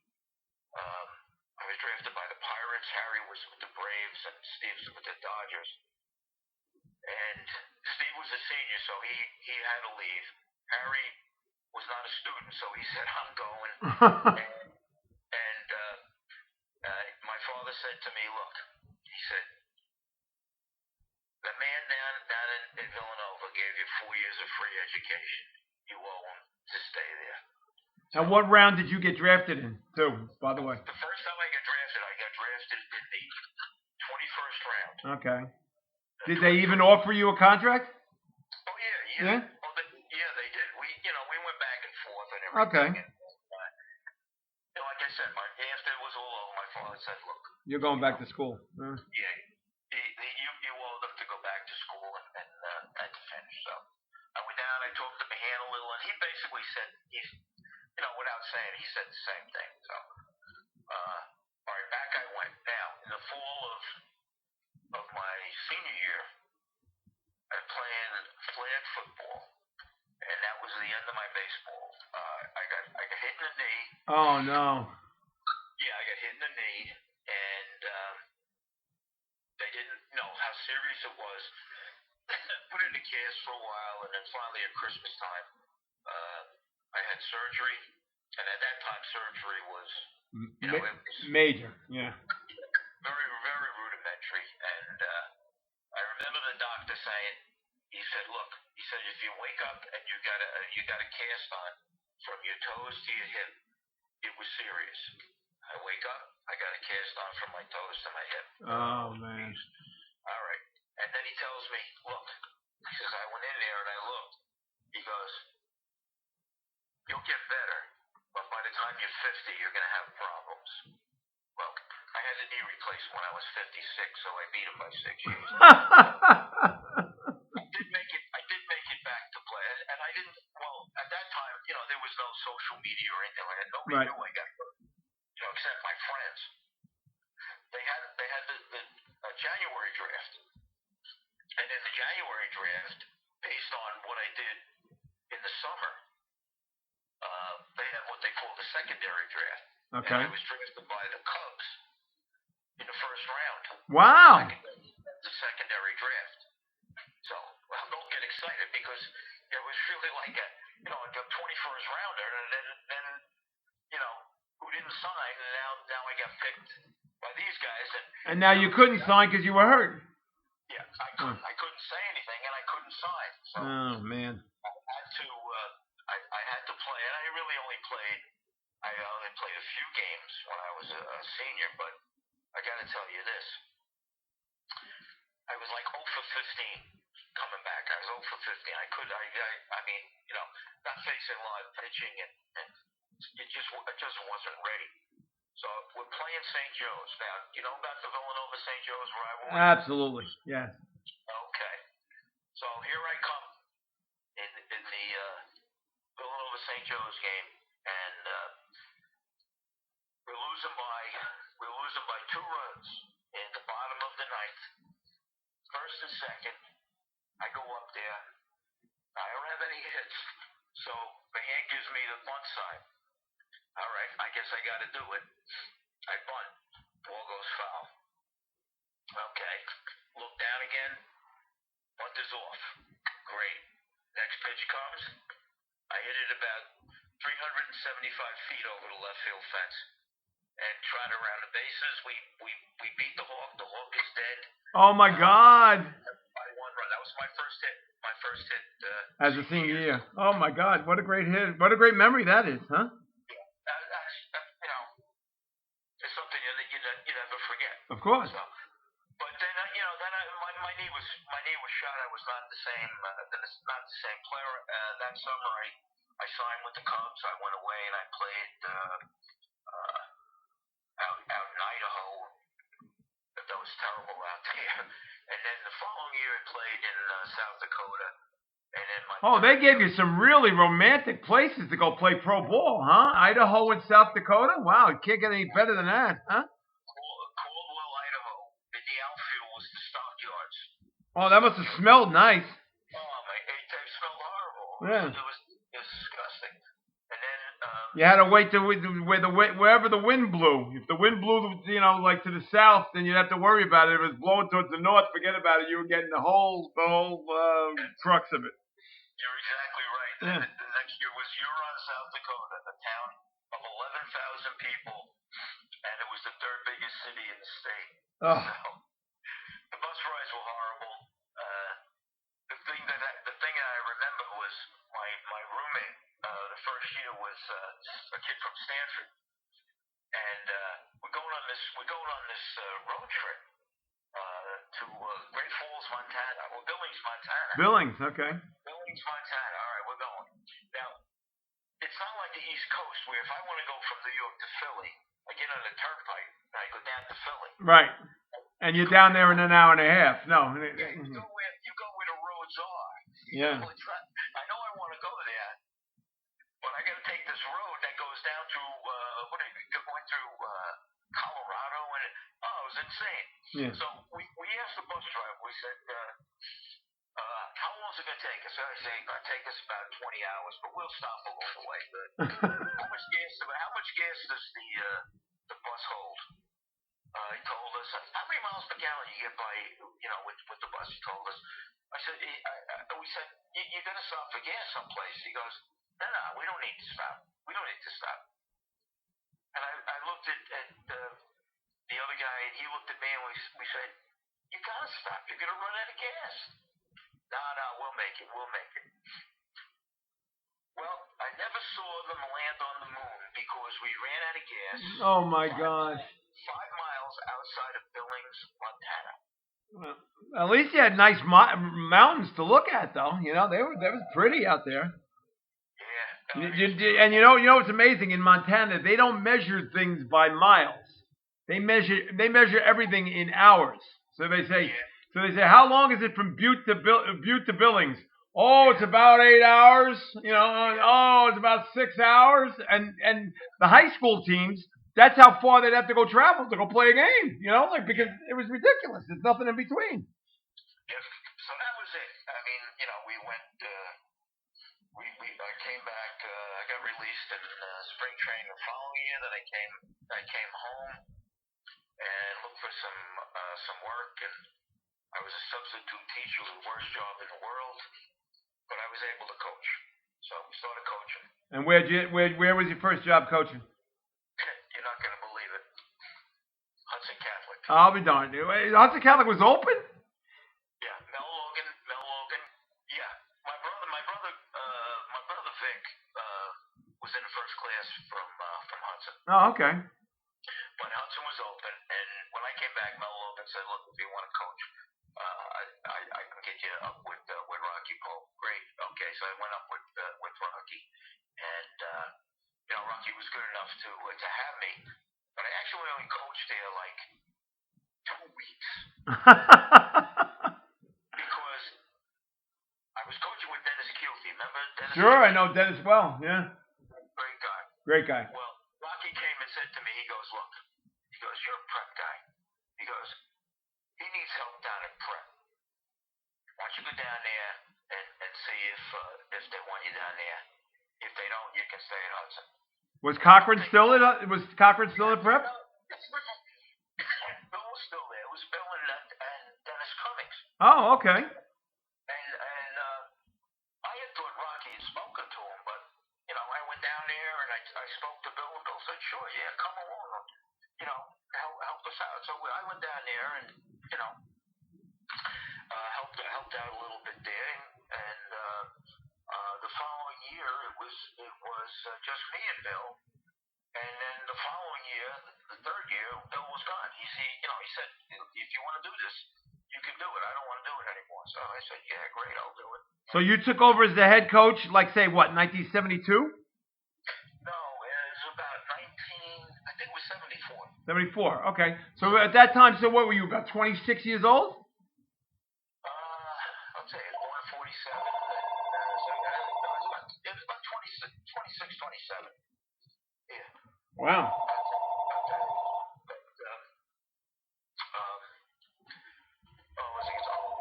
I was drafted by the Pirates. Harry was with the Braves, and Steve was with the Dodgers. And Steve was a senior, so he had to leave. Harry was not a student, so he said, "I'm going." and my father said to me, "Look," he said, "the man down in Villanova gave you 4 years of free education. You owe him to stay there." And what round did you get drafted in, too, by the way? The first time I got drafted in the 21st round. Okay. Did they even offer you a contract? Oh, yeah. Yeah? Oh, they did. We went back and forth and everything. Okay. And, like I said, after it was all over, my father said, "Look, you're going back to school." Yeah. You owe them to go back to school and to finish. So I went down, I talked to Mahan a little, and he basically said, without saying, he said the same thing. So, all right, back I went. Now, in the fall of my senior year, I played flag football, and that was the end of my baseball. I got hit in the knee. Oh, no. Yeah, I got hit in the knee, and they didn't know how serious it was. Put it in a cast for a while, and then finally at Christmas time, I had surgery, and at that time surgery was, it was major, yeah. very, very rudimentary. And I remember the doctor saying, he said, "Look," he said, "if you wake up and you got a cast on from your toes to your hip, it was serious." I wake up, I got a cast on from my toes to my hip. Oh, man. All right. And then he tells me, "Look," he says, "I went in there and I looked." He goes, "You'll get better, but by the time you're 50, you're going to have problems." Well, I had the knee replaced when I was 56, so I beat him by 6 years. I did make it back to play, and I didn't. Well, at that time, there was no social media or anything like that. Nobody knew I got hurt, except my friends. They had the January draft, and in the January draft, based on what I did in the summer, they had what they call the secondary draft. Okay. And I was drafted by the Cubs in the first round. Wow. The secondary draft. So don't get excited because it was really like a 21st rounder, and then who didn't sign, and now I got picked by these guys, and now you couldn't sign because you were hurt. Yeah, I couldn't say anything, and I couldn't sign. So oh man. I had to play, and I really only played. I only played a few games when I was a senior, but I got to tell you this. I was like 0 for 15 coming back. I was 0 for 15. I mean, not facing a lot of pitching, and it just wasn't ready. So we're playing St. Joe's. Now, you know about the Villanova St. Joe's rivalry? Absolutely, yeah. Okay. So here I come in the Villanova St. Joe's game, and we're losing by 2 runs in the bottom of the ninth. First and second, I go up there. I don't have any hits, so the hand gives me the bunt sign. All right, I guess I got to do it. I bunt. Ball goes foul. Okay, look down again. Bunt is off. Great. Next pitch comes. I hit it about 375 feet over the left field fence and trot around the bases. We beat the Hawk. The Hawk is dead. Oh my God! By 1 run. That was my first hit. My first hit. As a senior year. Oh my God! What a great hit! What a great memory that is, huh? It's something you never forget. Of course. So, but then my knee was shot. I was not the same. Not the same player. That summer I signed with the Cubs. I went away and I played out in Idaho. That was terrible out there. And then the following year I played in South Dakota. And then they gave you some really romantic places to go play pro ball, huh? Idaho and South Dakota? Wow, it can't get any better than that, huh? Caldwell, Idaho. The outfield was the stockyards. Oh, that must have smelled nice. Oh, it smelled horrible. Yeah. It was disgusting. And then you had to wait to wherever the wind blew. If the wind blew, like to the south, then you'd have to worry about it. If it was blowing towards the north, forget about it. You were getting the whole crux of it. You're exactly right. Yeah. The next year was Huron, South Dakota, a town of 11,000 people, and it was the 3rd biggest city in the state. Oh. So, the bus rides were horrible. The thing that I remember was my roommate. The first year was a kid from Stanford, and we're going on this road trip to Great Falls, Montana. Well, Billings, Montana. Billings, okay. Billings, Montana. All right, we're going. Now, it's not like the East Coast where if I want to go from New York to Philly, I get on the turnpike and I go down to Philly. Right. And you're down there in an hour and a half. No. Yeah, you go where the roads are. Yeah. I know I want to go there, but I got to take this road that goes down through going through Colorado, and it was insane. Yeah. So we asked the bus driver. We said, "How long is it going to take us?" I said, "It's going to take us about 20 hours, but we'll stop along the way." But how much gas does the bus hold? He told us how many miles per gallon you get by with the bus. He told us. I said, we said, you're going to stop for gas someplace. He goes, no, we don't need to stop. We don't need to stop. And I looked at the other guy, and he looked at me, and we said, you got to stop. You're going to run out of gas. No, we'll make it. Well, I never saw them land on the moon because we ran out of gas. Oh, my God. 5 miles outside of Billings, Montana. Well, at least you had nice mountains to look at, though. They was pretty out there. Yeah. And you know what's amazing in Montana? They don't measure things by miles. They measure everything in hours. So they say, how long is it from Butte to Billings? Oh, it's about 8 hours. It's about 6 hours. And the high school teams, that's how far they'd have to go travel to go play a game, because it was ridiculous. There's nothing in between. Yep. So that was it. I mean, we went, I came back, I got released in spring training the following year. Then I came home and looked for some work, and I was a substitute teacher, the worst job in the world, but I was able to coach. So we started coaching. And where was your first job coaching? You're not going to believe it. Hudson Catholic. I'll be darned. Hudson Catholic was open? Yeah, Mel Logan. Yeah, my brother Vic was in the first class from Hudson. Oh, okay. But Hudson was open, and when I came back, Mel Logan said, "Look, if you want to coach, I can get you up with Rocky Pope." Great. Okay, so I went up with Rocky, and Rocky was good enough to have me, but I actually only coached there like 2 weeks because I was coaching with Dennis Keelty. Remember Dennis? Sure, I know Dennis well. Yeah. Great guy. Great guy. Well, Rocky came and said to me, he goes, look, you're a prep guy. He goes, he needs help down in prep. Why don't you go down there and see if they want you down there. If they don't, you can stay at Hudson. Was Cochran still at prep? Bill was still there. It was Bill and Dennis Cummings. Oh, okay. And I had thought Rocky had spoken to him, but I went down there and I spoke to Bill, and Bill said, "Sure, yeah, come along, help us out." So I went down there and helped out a little bit there, and the following year it was just me and Bill, and then the following year, the third year, Bill was gone. He said, "If you want to do this, you can do it. I don't want to do it anymore." So I said, "Yeah, great, I'll do it." So you took over as the head coach, like say what, 1972? No, it was about 19. I think it was 74. 74. Okay. So at that time, so what were you, about 26 years old? I'll tell you, 147. It was about 26, 27. Yeah. Wow.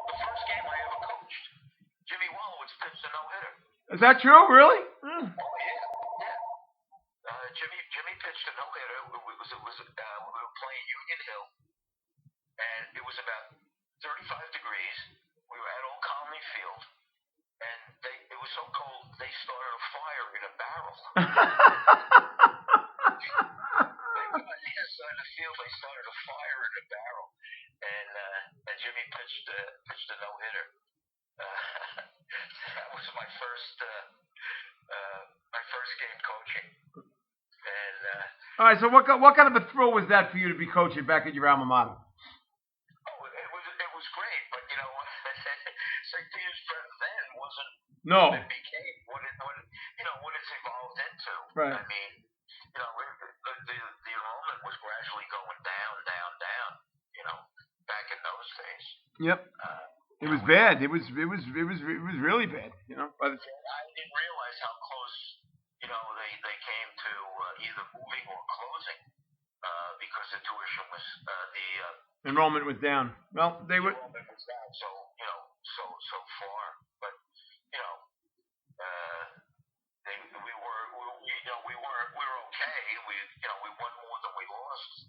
The first game I ever coached, Jimmy Wallowitz pitched a no-hitter. Is that true? Really? Oh yeah. Jimmy pitched a no-hitter. We were playing Union Hill, and it was about 35 degrees. We were at Old Colony Field, and it was so cold they started a fire in a barrel. On the inside of the field, they started a fire in a barrel, and Jimmy pitched a no-hitter. That was my first game coaching. And all right. So what kind of a thrill was that for you to be coaching back at your alma mater? Oh, it was great, but St. Peter's Prep then wasn't No. what it became, what it's evolved into. Right. I mean, the enrollment was gradually going down. Back in those days. Yep. It was bad. It was really bad. I didn't realize how close, they came to either moving or closing because the tuition was the enrollment was down. Well, they were. Enrollment was down so far, but we were okay. We won more than we lost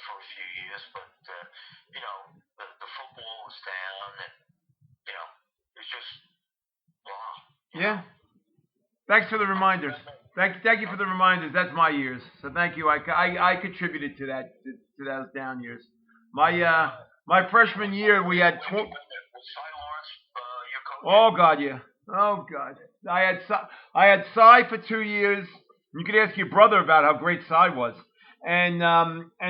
for a few years, but the football was down, and it's just blah. Yeah. Thanks for the reminders. Thank you for the reminders. That's my years. So thank you. I contributed to that to those down years. My freshman year we had. Was Cy Lawrence your coach? Oh God, yeah. Oh God. I had Cy for 2 years. You could ask your brother about how great Cy was. And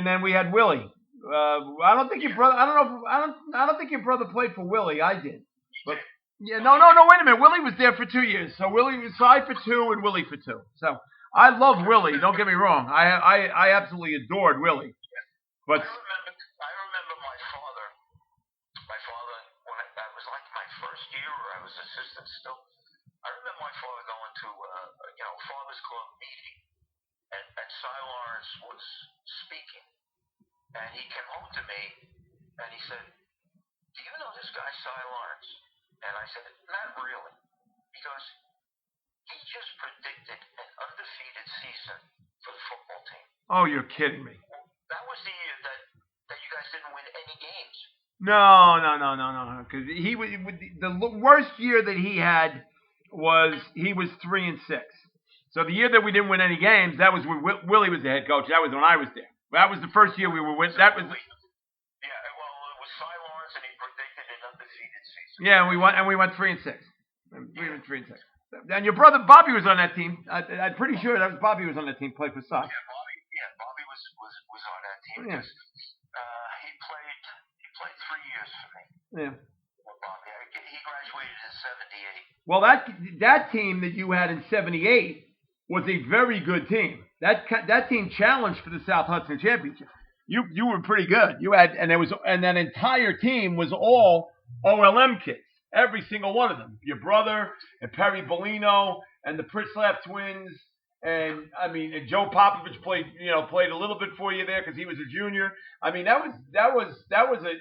then we had Willie. I don't think your brother played for Willie. I did. But yeah, no. Wait a minute. Willie was there for 2 years. So Willie was Cy for 2 and Willie for 2. So I love Willie. Don't get me wrong. I absolutely adored Willie. But I remember my father. My father, when that was like my first year, or I was assistant still. I remember my father going to Fathers Club meeting, and Cy Lawrence was speaking, and he came home to me, and he said, "Do you know this guy Cy Lawrence?" And I said, "Not really," because he just predicted an undefeated season for the football team. oh, you're kidding me. That was the year that you guys didn't win any games. No. Because the worst year that he had was 3-6. So the year that we didn't win any games, that was when Willie was the head coach. That was when I was there. That was the first year we were with. That was. Yeah, well, it was Cy Lawrence, and he predicted an undefeated season. Yeah, we went 3-6. We went 3-6. And your brother Bobby was on that team. I'm pretty sure that was Bobby was on that team. Played for Cy. Bobby was on that team. Yeah. He played 3 years for me. Yeah. Bobby, he graduated in '78. Well, that team that you had in '78 was a very good team. That team challenged for the South Hudson Championship. You were pretty good. And that entire team was all OLM kids. Every single one of them. Your brother and Perry Bellino and the Pritzlaff twins And I mean, and Joe Popovich played a little bit for you there because he was a junior. I mean, that was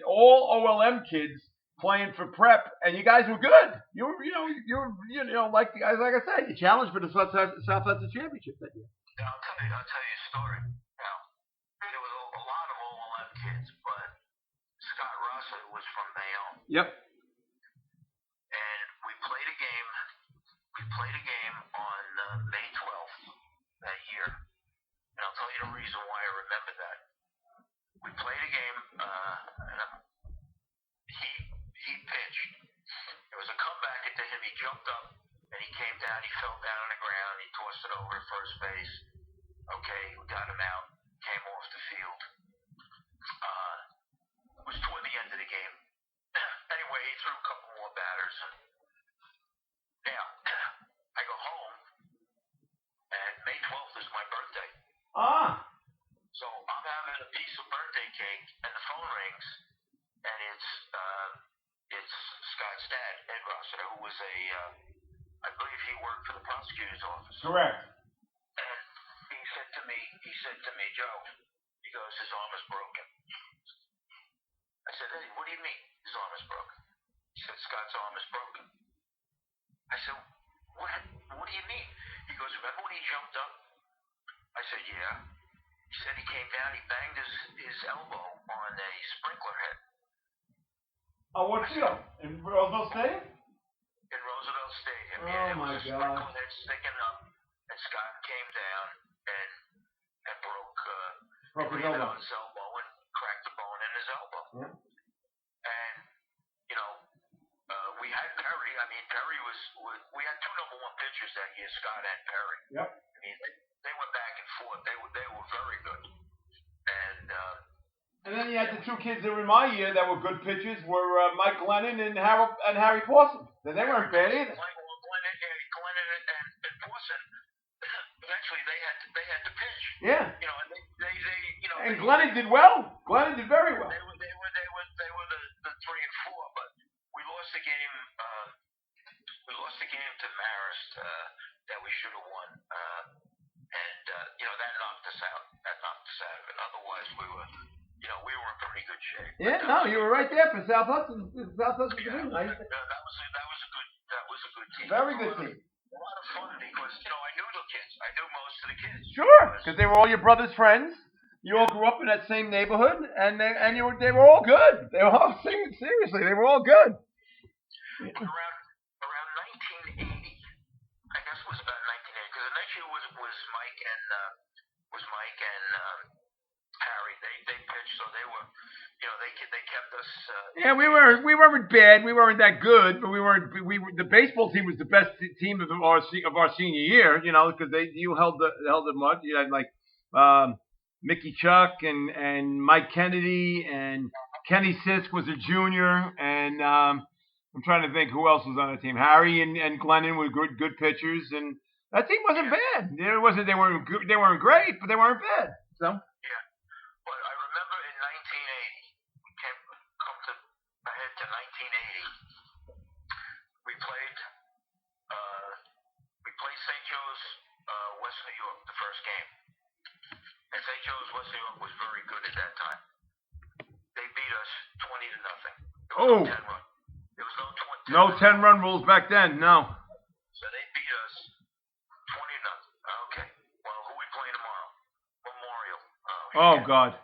all OLM kids playing for prep, and you guys were good. You were like I said, you challenged for the South Hudson Championship that year. Yeah, I'll tell you a story. Now, there was a lot of OLM kids, but Scott Russell was from Bayonne. Yep. And we played a game. On May 12th that year, and I'll tell you the reason why I remember that. We played a game, and he pitched. It was a comeback into him. He jumped up, and he came down. He fell down on the ground. He tossed it over to first base. Okay, we got him out. Came off the field. It was toward the end of the game. Anyway, he threw a couple more batters. Now, I go home, and May 12th is my birthday. So I'm having a piece of birthday cake, and the phone rings, and it's Scott's dad, Ed Rossiter, who was I believe he worked for the prosecutor's office. Correct. And he said to me, Joe, he goes, his arm is broken. I said, hey, what do you mean his arm is broken? He said, Scott's arm is broken. I said, what do you mean? He goes, remember when he jumped up? I said, yeah. He said he came down, he banged his elbow on a sprinkler head. Oh, what field? In Roosevelt Stadium? In Roosevelt Stadium. Oh, yeah, my was a God. sprinkler head sticking up, and Scott came down and broke His elbow. his elbow and cracked the bone in his elbow. Yeah. And, we had Perry. I mean, Perry we had two number one pitchers that year, Scott and Perry. Yep. I mean, they went back and forth. They were very good. And then you had the two kids that were in my year that were good pitchers were Mike Glennon and Harry Pawson. They weren't bad either. Glennon and Pawson. Eventually, they had to pitch. Yeah. And And Glennon did well. Glennon did very well. They were the 3 and 4, but we lost the game. We lost the game to Marist that we should have won, and that knocked us out. That knocked us out of it. Otherwise, we were in pretty good shape. Yeah, no, you were right there for South Hudson. South Hudson. Yeah, that was a good team. Very good team. A lot of fun because I knew the kids. I knew most of the kids. Sure, because they were all your brother's friends. You all grew up in that same neighborhood, and they were all good. They were all seriously. They were all good. Around 1980, I guess it was about 1980, because the next year was Mike and Harry. They pitched, so they were, they kept us. Yeah, we weren't bad. We weren't that good, but we weren't. The baseball team was the best team of our senior year. Because you held it much. You had like Mickey Chuck and Mike Kennedy and Kenny Sisk was a junior, and I'm trying to think who else was on the team. Harry and Glennon were good pitchers, and that team wasn't bad. They weren't good, they weren't great, but they weren't bad. So. Yeah, but I remember in 1980, come ahead to 1980. We played St. Joe's West New York the first game, and St. Joe's West New York was very good at that time. They beat us 20-0. There was no 10 run. There was no 10-run rules back then. No. So they beat us 20-0. Okay. Well, who we playing tomorrow? Memorial. Oh God.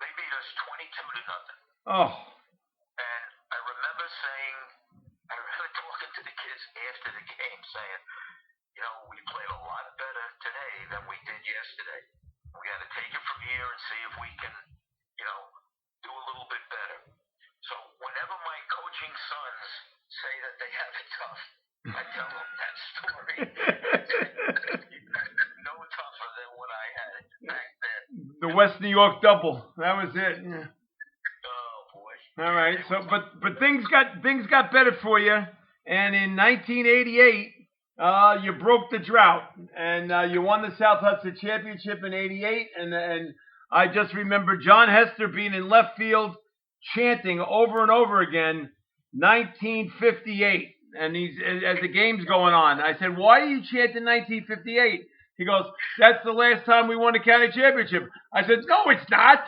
They beat us 22-0. Oh. And I remember talking to the kids after the game, saying, we played a lot better today than we did yesterday. We got to take it from here and see if we can, do a little bit better. So whenever my coaching sons say that they have it tough, I tell them that story. No tougher than what I had back then. The West New York double. That was it. Yeah. Oh boy. All right. So, but things got better for you, and in 1988, you broke the drought, and you won the South Hudson Championship in '88, and I just remember John Hester being in left field, chanting over and over again, 1958, and as the game's going on. I said, why are you chanting 1958? He goes, that's the last time we won a county championship. I said, no, it's not.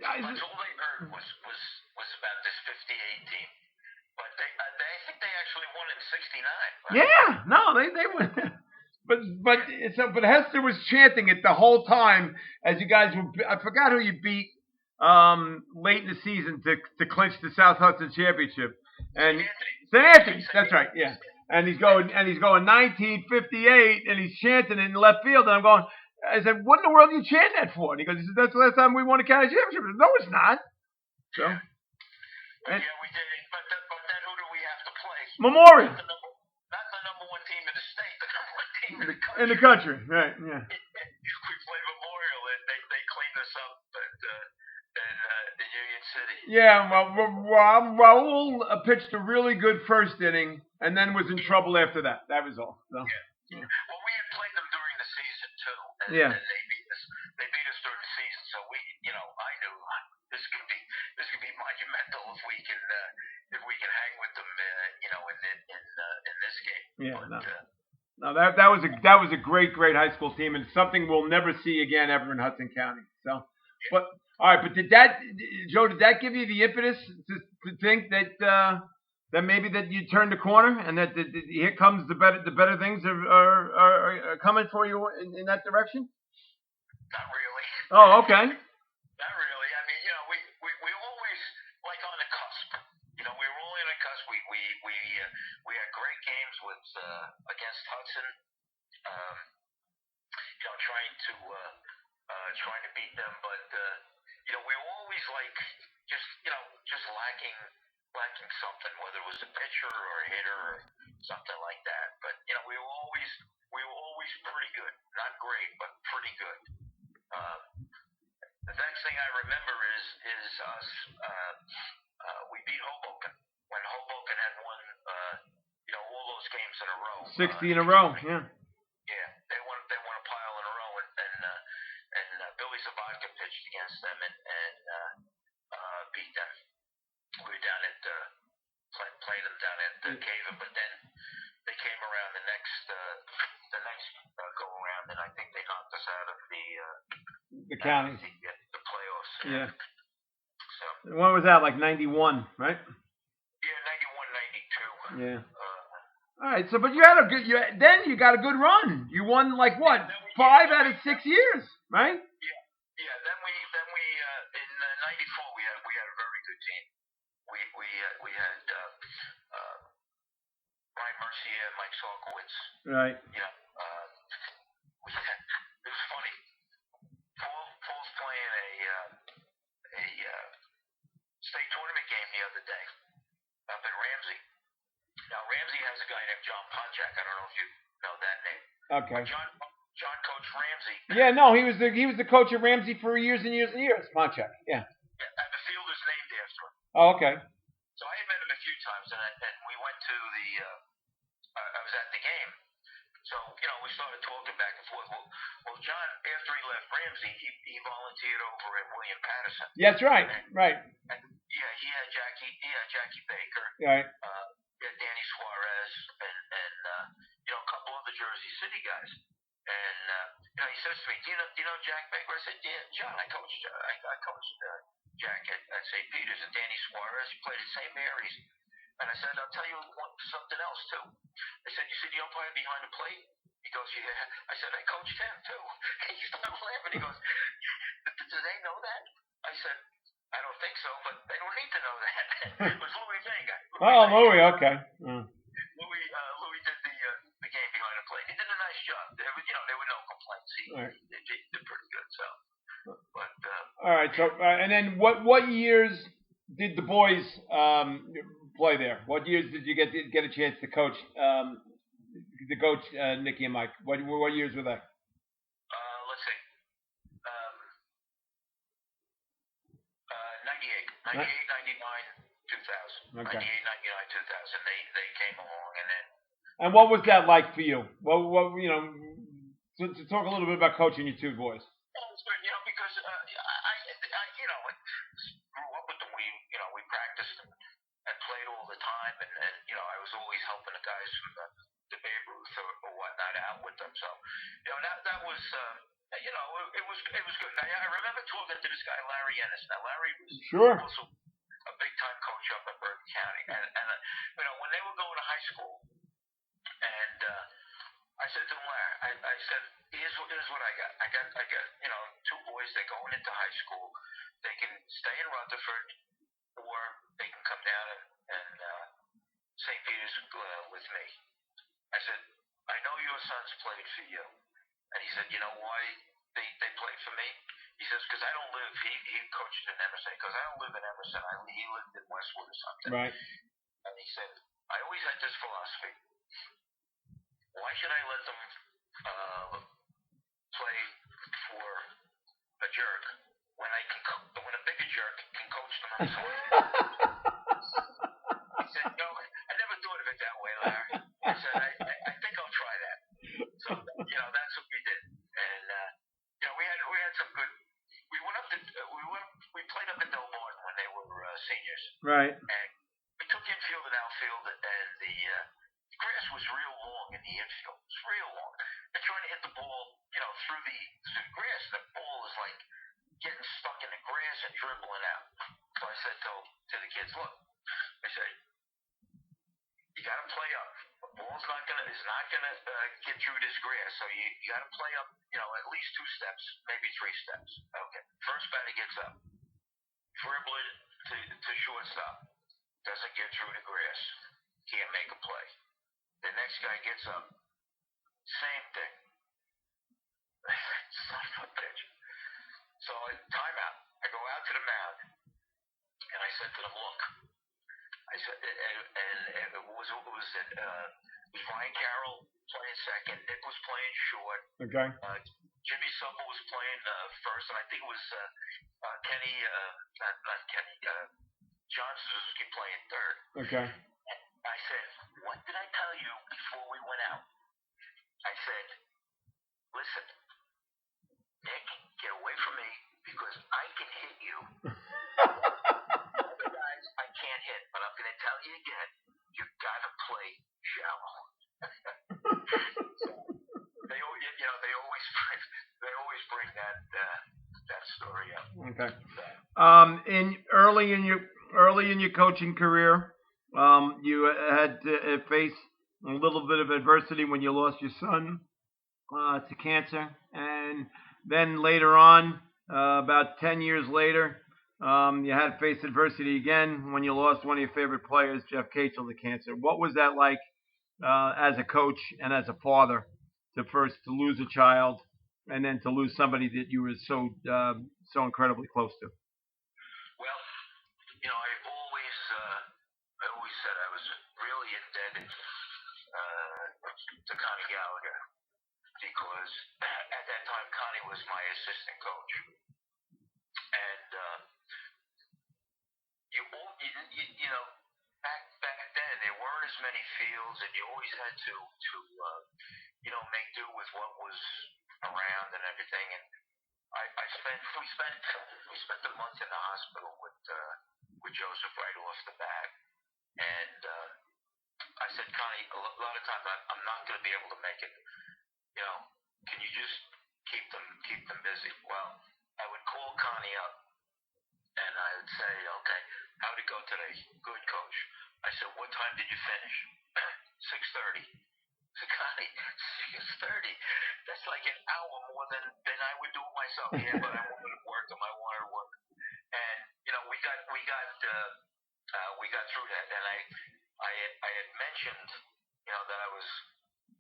That's all they heard was about this '58 team. But I think they actually won in '69. Right? Yeah, no, they won. But Hester was chanting it the whole time as you guys were. I forgot who you beat late in the season to clinch the South Hudson Championship. And St. Anthony. That's right. Yeah. And he's going 1958, and he's chanting it in left field. And I'm going. I said, what in the world are you chanting that for? And he goes, that's the last time we won a county championship. I said, no, it's not. So. Yeah, we did. But then who do we have to play? Memorial. Not the number one team in the state, the number one team in the country. In the country, right? Yeah. We play Memorial, and they cleaned us up in Union City. Yeah, well, Raul pitched a really good first inning, and then was in trouble after that. That was all. So. Yeah. Well, we had played them during the season too, and they beat us. They beat us during the season, so I knew this could be monumental if we can hang with them, in this game. Yeah, no, that was a great high school team, and something we'll never see again ever in Hudson County. So, but all right, but did that give you the impetus to think that maybe that you turned the corner and that here comes the better things are coming for you in that direction? Not really. Oh, okay. Not really. I mean, we always like on the cusp. We were only on the cusp. We had great games with against Hudson. Trying to beat them, but we were always like just lacking something, whether it was a pitcher or a hitter or something like that. But we were always pretty good. Not great, but pretty good. The next thing I remember is us. We beat Hoboken when Hoboken had won, all those games in a row. 60 in a row, yeah. Yeah, they won a pile in a row, and Billy Zavodka pitched against them and beat them. We were down at played them down at Caven, but then they came around the next go around, and I think they knocked us out of the county. The playoffs. Yeah. So. When was that? Like 91, right? Yeah, 91, 92. Yeah. All right. So, but you had then you got a good run. You won like what? 5 out of 6 years, right? Yeah. Then we in '94 we had a very good team. We had Ryan Mercier and Mike Salkowitz. Right. It was funny. Paul's playing a state tournament game the other day up at Ramsey. Now Ramsey has a guy named John Ponchak. I don't know if you know that name. Okay. John coached Ramsey. Yeah, no, he was the coach of Ramsey for years and years and years. Ponchak. Yeah. And the field is named after him. Oh, okay. So I had met him a few times, and we went to I was at the game. So, we started talking back and forth. Well, John, after he left Ramsey, he volunteered over at William Patterson. That's right. Right. And, he had Jackie Baker. Right. He had Danny Suarez and a couple of the Jersey City guys. And he says to me, "Do you know Jack Baker?" I said, "Yeah, John. I coached Jack at St. Peter's and Danny Suarez. He played at St. Mary's." And I said, "I'll tell you something else too." I said, "You see the umpire behind the plate?" He goes, "Yeah." I said, "I coached him too." He started laughing. He goes, "Do they know that?" I said, "I don't think so, but they don't need to know that." It was Louis Vega. Louis, okay. Louis did the game behind the plate. He did a nice job. There were no complaints. They did pretty good. So, but all right. So, and then what years did the boys play there? What years did you get a chance to coach? Nicky and Mike. What years were they? Let's see. 98, 99, 2000. Okay. 98, 99, 2000. They came along, and then. And what was that like for you? To talk a little bit about coaching your two boys. Well, it's good, because I grew up with them. We practiced and played all the time, and I was always helping the guys the Babe Ruth or whatnot out with them. So, that was, it was good. I remember talking to this guy, Larry Ennis. Now, Larry was Sure. also a big time coach up in Bergen County. And when they were going to high school, and I said to him, Larry, I said, here's what I got. I got, two boys. They're going into high school. They can stay in Rutherford, or they can come down and St. Peter's with me. I said, I know your sons played for you. And he said, you know why they played for me? He says, because I don't live, he coached in Emerson. He goes, I don't live in Emerson. He lived in Westwood or something. Right. And he said, I always had this philosophy. Why should I let them play for a jerk when when a bigger jerk can coach them on the side? He said, no, I never thought of it that way, Larry. I said, I think I'll try that. So, that's what we did. And, we had some good, we played up at Del Martin when they were seniors. Right. And we took infield and outfield, and the grass was real long in the infield. It was real long. And trying to hit the ball, through the grass, the ball is like getting stuck in the grass and dribbling out. So I said to the kids, look, I said, you got to play up. The ball's is not gonna get through this grass. So you got to play up, at least 2 steps, maybe 3 steps. Okay. First batter gets up, dribble it to shortstop, doesn't get through the grass, can't make a play. The next guy gets up, same thing. Son of a bitch. So timeout. I go out to the mound, and I said to them, look. I said, and it was Ryan Carroll playing second. Nick was playing short. Okay. Jimmy Supple was playing first, and I think it was Kenny, not Kenny, John Suzuki playing third. Okay. And I said, what did I tell you before we went out? I said, listen, Nick, get away from me because I can hit you. Other guys I can't hit, but I'm going to tell you again, you got to play shallow. They always bring that story up. Okay. Early in your coaching career, you had to face a little bit of adversity when you lost your son to cancer, and then later on, about 10 years later, you had to face adversity again when you lost one of your favorite players, Jeff Cachel, to cancer. What was that like as a coach and as a father to lose a child and then to lose somebody that you were so incredibly close to? Well, I always said I was really indebted to Connie Gallagher because at that time Connie was my assistant coach, and back then there weren't as many fields, and you always had to make do with what was around and everything. And we spent a month in the hospital with Joseph right off the bat, and I said, Connie, a lot of times I'm not going to be able to make it. Can you just keep them busy? Well, I would call Connie up, and I would say, okay, how'd it go today? Good, coach. I said, what time did you finish? 6:30. I said, Connie, 6:30. That's like an hour more than I would do it myself. Yeah, but I wanted to work them. I wanted to work. And we got through that. And I had mentioned that I was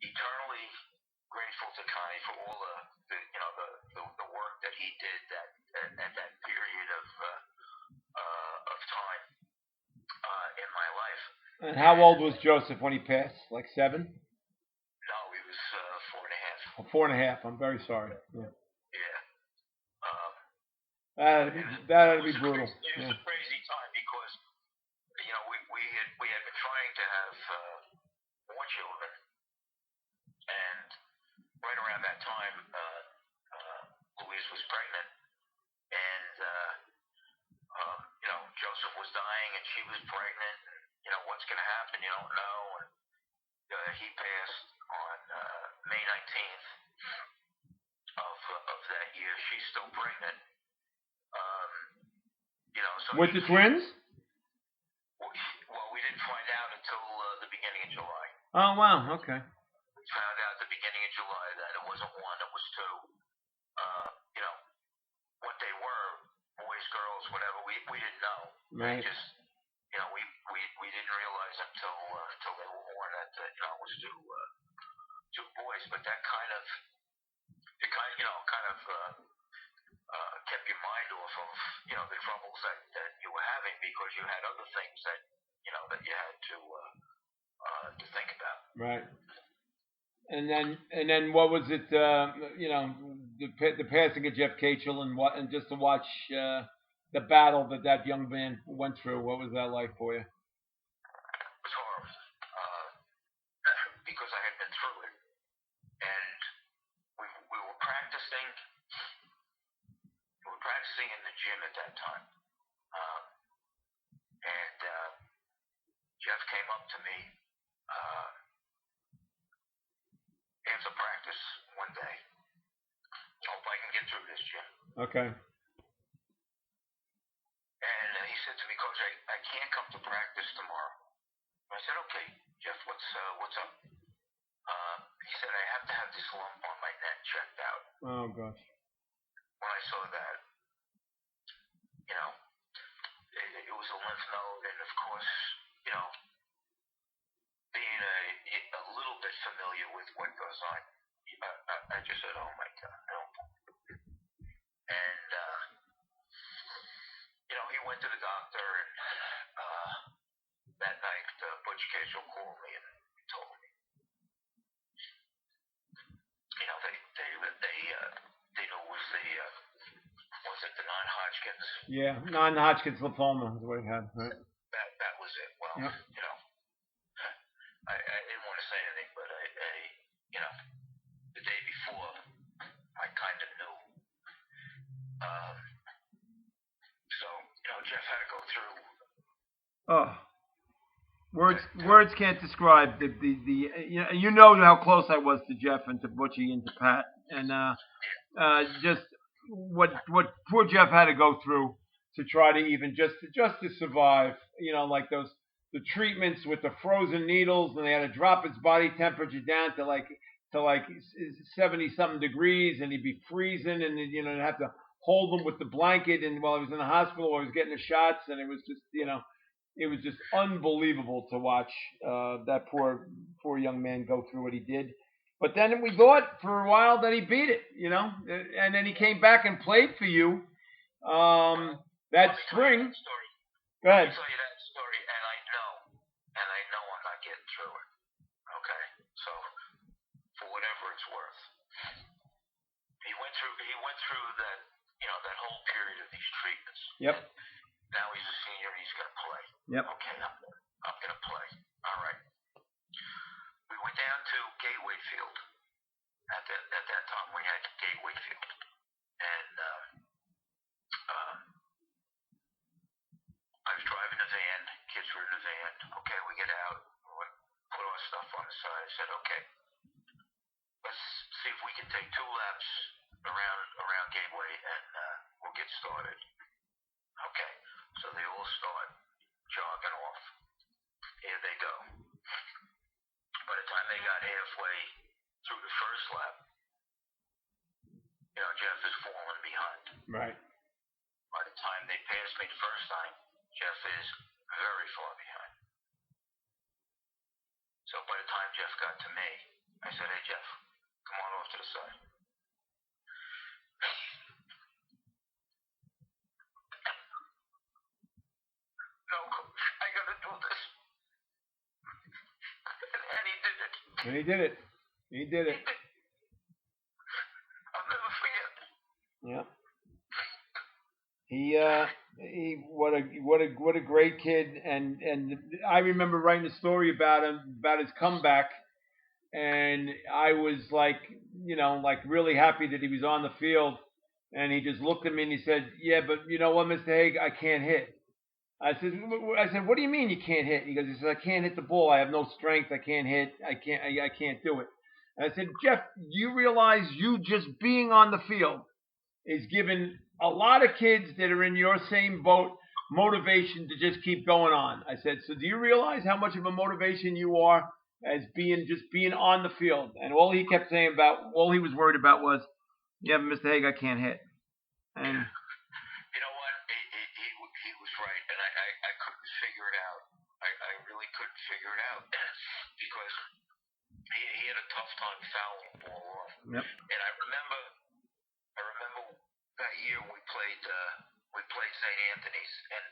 eternally grateful to Connie for all the work that he did at that period of time in my life. And how old was Joseph when he passed? Like 7? No, he was 4.5. 4.5. I'm very sorry. Yeah. Yeah. That had to be brutal. It was a crazy time because we had been trying to have more children, and right around that time, Louise was pregnant, and Joseph was dying, and she was pregnant. And, what's going to happen? You don't know. And he he passed on May 19th of that year. She's still pregnant. So with the twins? Well, we didn't find out until the beginning of July. Oh, wow. Okay. We found out at the beginning of July that it wasn't one, it was two. What they were, boys, girls, whatever, we didn't know. Right. They just, we didn't realize until they were born that it was two boys. But that kind of kept your mind off of the troubles that you were having, because you had other things that you had to think about. Right. And then what was it? The passing of Jeff Kachel and just to watch the battle that young man went through. What was that like for you? It was horrible because I had been through it, and we were practicing. We were practicing in the gym at that time, and Jeff came up to me after practice one day. I hope I can get through this, Jim. Okay. And he said to me, Coach, I can't come to practice tomorrow. I said, okay, Jeff, what's up? He said, I have to have this lump on my neck checked out. Oh, gosh. When I saw that, it was a lymph node, and of course, being a little bit familiar with what goes on, I just said, oh my God, no. And, he went to the doctor, and that night, Butch Kachel called me and told me, they knew it was the non-Hodgkin's? Yeah, non-Hodgkin's lymphoma is what he had, right? That was it. Well, yep. I didn't want to say anything, but the day before, I kind of knew. So, Jeff had to go through. Oh, words can't describe the how close I was to Jeff and to Butchie and to Pat, and just what poor Jeff had to go through to try to even just to survive. Like the treatments with the frozen needles, and they had to drop his body temperature down to like 70 something degrees, and he'd be freezing, and they'd have to hold him with the blanket, and while he was in the hospital or he was getting the shots, and it was just it was just unbelievable to watch that poor young man go through what he did. But then we thought for a while that he beat it, and then he came back and played for you that spring. Go ahead. Let me tell you that story, and I know I'm not getting through it. Okay, so for whatever it's worth, he went through that that whole period of these treatments. Yep. Now he's a senior. He's gonna play. Yep. Okay, I'm gonna play. All right. We went down to Gateway Field. At that time, we had Gateway Field, and I was driving the van. Kids were in the van. Okay, we get out. We put our stuff on the side. I said, okay, let's see if we can take 2 laps around Gateway, and we'll get started. Okay, so they all start jogging off. Here they go. By the time they got halfway through the first lap, Jeff is falling behind. Right. By the time they passed me the first time, Jeff is very far behind. So by the time Jeff got to me, I said, hey, Jeff, come on off to the side. No, Coach, I gotta do this. And he did it. And he did it. He did it. I'll never forget. Yeah. He what a great kid, and I remember writing a story about him, about his comeback, and I was like really happy that he was on the field, and he just looked at me and he said, yeah, but you know what, Mr. Haig, I can't hit. I said, what do you mean you can't hit? He says, I can't hit the ball. I have no strength. I can't hit. I can't do it. And I said, Jeff, you realize you just being on the field is giving a lot of kids that are in your same boat motivation to just keep going on. I said, so do you realize how much of a motivation you are as being on the field? And all he kept saying all he was worried about was, yeah, Mr. Haig, I can't hit. And you know what? He was right, and I couldn't figure it out. I really couldn't figure it out because he had a tough time fouling the ball off. Yep. And I remember that year we played St. Anthony's, and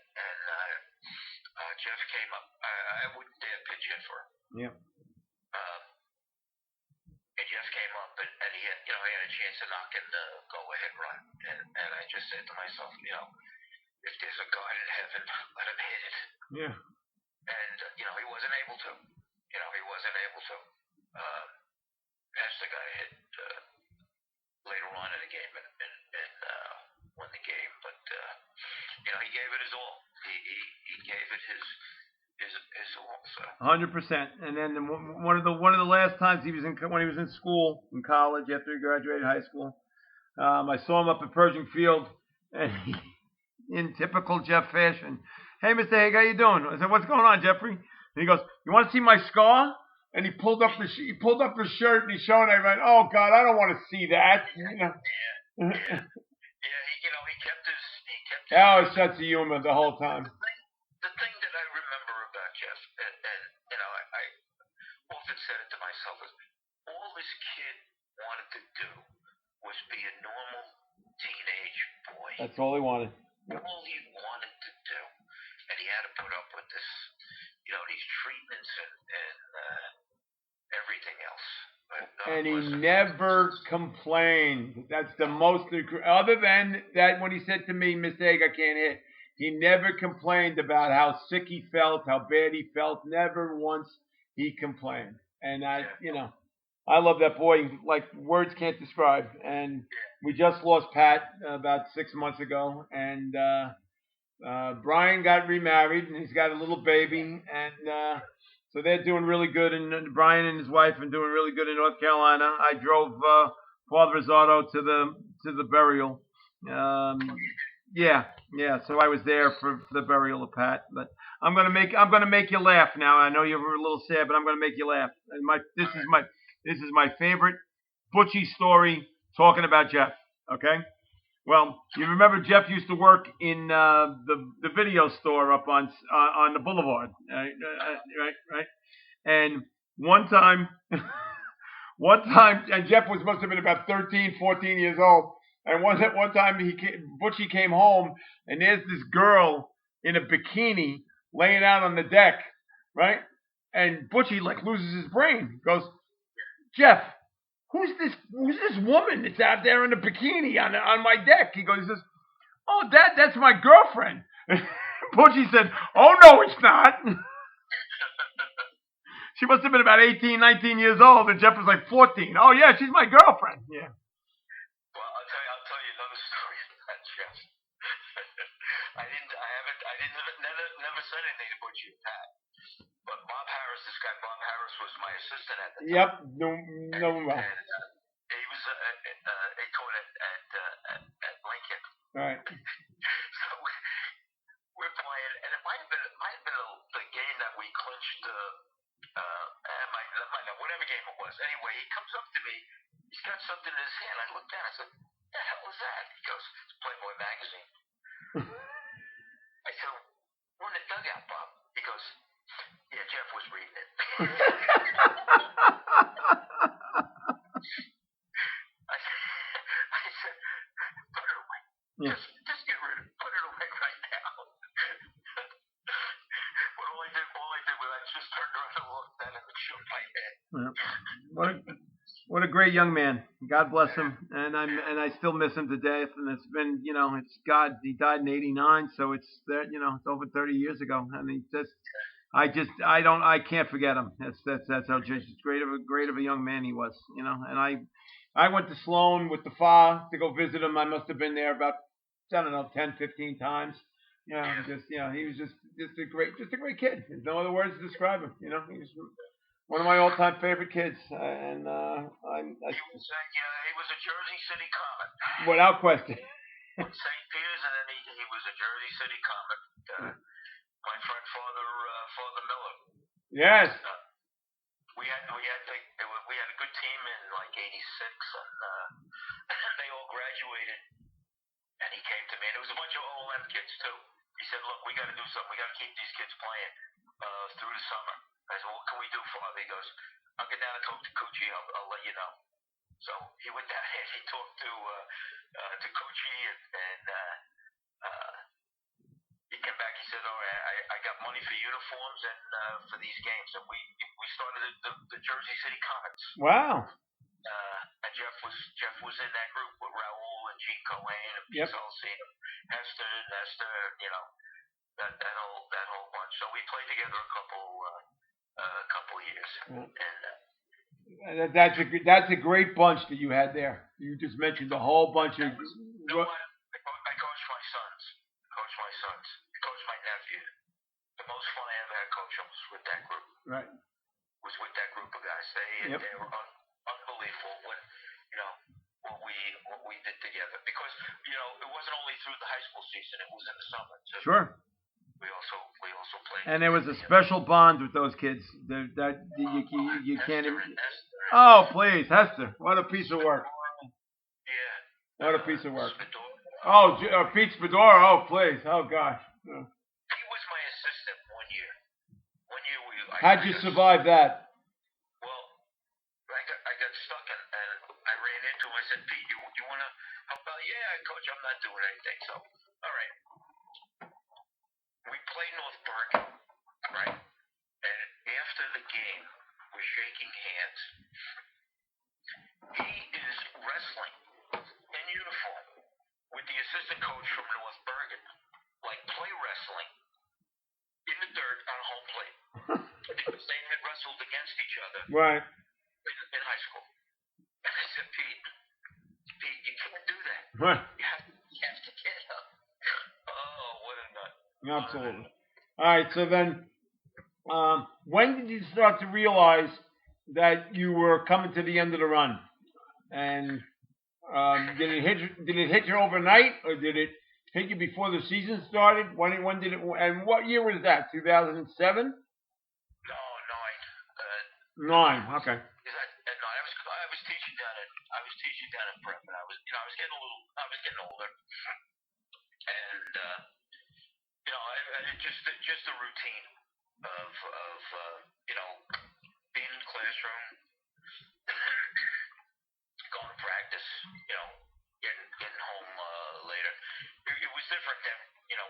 Jeff came up. I wouldn't dare pitch in for him. Yeah. And Jeff came up, and he had a chance to knock in the go-ahead run, and I just said to myself, if there's a God in heaven, let him hit it. Yeah. And he wasn't able to. He wasn't able to. Pastor got a hit later on in the game and won the game, but he gave it his all. He gave it his all. So 100%. And then one of the last times when he was in school in college after he graduated high school, I saw him up at Pershing Field, and in typical Jeff fashion, hey, Mr. Haig, how you doing? I said, what's going on, Jeffrey? And he goes, you want to see my scar? And he pulled up his shirt and he's showing everybody. Oh God, I don't want to see that. Yeah. He kept his. Oh, such a humor the whole time. The thing that I remember about Jeff, and I often said it to myself, is all this kid wanted to do was be a normal teenage boy. That's all he wanted. All he wanted to do, and he had to put up with this, these treatments and everything else. And he never complained. That's the most, other than that when he said to me, Mr. Haig, I can't hit, he never complained about how sick he felt, how bad he felt. Never once he complained. And I love that boy like words can't describe. And we just lost Pat about 6 months ago. And Brian got remarried and he's got a little baby. And so they're doing really good, and Brian and his wife are doing really good in North Carolina. I drove Father Rosado to the burial. Yeah. So I was there for the burial of Pat. But I'm gonna make you laugh now. I know you were a little sad, but I'm gonna make you laugh. And this is my favorite Butchie story talking about Jeff. Okay. Well, you remember Jeff used to work in the video store up on the boulevard, right? And one time, and Jeff must have been about 13, 14 years old. And one time Butchie came home, and there's this girl in a bikini laying out on the deck, right? And Butchie loses his brain. Goes, Jeff, who's this woman that's out there in a bikini on my deck? He says, oh, Dad, that's my girlfriend. Butchie said, oh, no, it's not. She must have been about 18, 19 years old, and Jeff was like 14. Oh, yeah, she's my girlfriend. Yeah. Well, I'll tell you another story about Jeff. Never said anything to Butchie and Pat. But Bob Harris, this guy Bob Harris was my assistant at the time. Yep. No. And he was he taught at Lincoln. Right. So we're playing, and it might have been the game that we clinched. Whatever game it was. Anyway, he comes up to me. He's got something in his hand. I looked down. I said, "What the hell is that?" He goes, "It's Playboy magazine." I said, "We're in the dugout, Bob." He goes, "Yeah, Jeff was reading it." I said, "Put it away. Yeah. Just get rid of it. Put it away right now." But all I did was I just turned around and looked at him and shook my head. Yeah. What a great young man. God bless him. And I still miss him to death. And it's been, he died in '89, so it's it's over 30 years ago. I mean, I can't forget him. That's how just great of a young man he was, And I went to Sloan with the FA to go visit him. I must have been there about, 10, 15 times. He was just a great kid. There's no other words to describe him. He was one of my all-time favorite kids, and he was a Jersey City Comet. Without question. St. Peter's, and then he was a Jersey City Comet. My friend Father Miller. Yes. We had a good team in like '86, and they all graduated. And he came to me, and it was a bunch of OLM kids too. He said, "Look, we got to do something. We got to keep these kids playing through the summer." I said, "What can we do, Father?" He goes, "I'll get down and talk to Coochie. I'll let you know." So he went down and he talked to Coochie, and he came back. He said, "All right, I got money for uniforms and for these games." And we started the Jersey City Comets. Wow. And Jeff was in that group with Raul and Gene Cohen and Pete Solcino, Hester, Nestor, that whole bunch. So we played together a couple years. And that's a great bunch that you had there. You just mentioned a whole bunch of. I coached my sons. I coached my nephew. The most fun I ever had coaching was with that group. Right. Was with that group of guys. They were unbelievable what we did together, because it wasn't only through the high school season, it was in the summer too. Sure. We also played. And there was a special bond with those kids that you can't even. Hester. Oh please, Hester! What a piece of work. Yeah. What a piece of work. Spadora. Oh, Pete Spadora. Oh please. Oh gosh. He was my assistant one year. How'd you survive that? Well, I got stuck and I ran into him. I said, "Pete, you want to help out?" "Yeah, Coach, I'm not doing anything." So, all right. We played North Bergen, right? And after the game, we're shaking hands. He is wrestling in uniform with the assistant coach from North Bergen, like play wrestling in the dirt on a home plate. Because they had wrestled against each other. Right. In high school. And I said, Pete, you can't do that. Right. You have to get up. Oh, what a nut. Absolutely. All right. So then, when did you start to realize that you were coming to the end of the run? And did it hit you overnight, or did it hit you before the season started? When did it? And what year was that? 2007? No, 9. 9. Okay. I was teaching down at prep, and I was getting older, and just the routine of being in the classroom, going to practice, getting home later. It was different than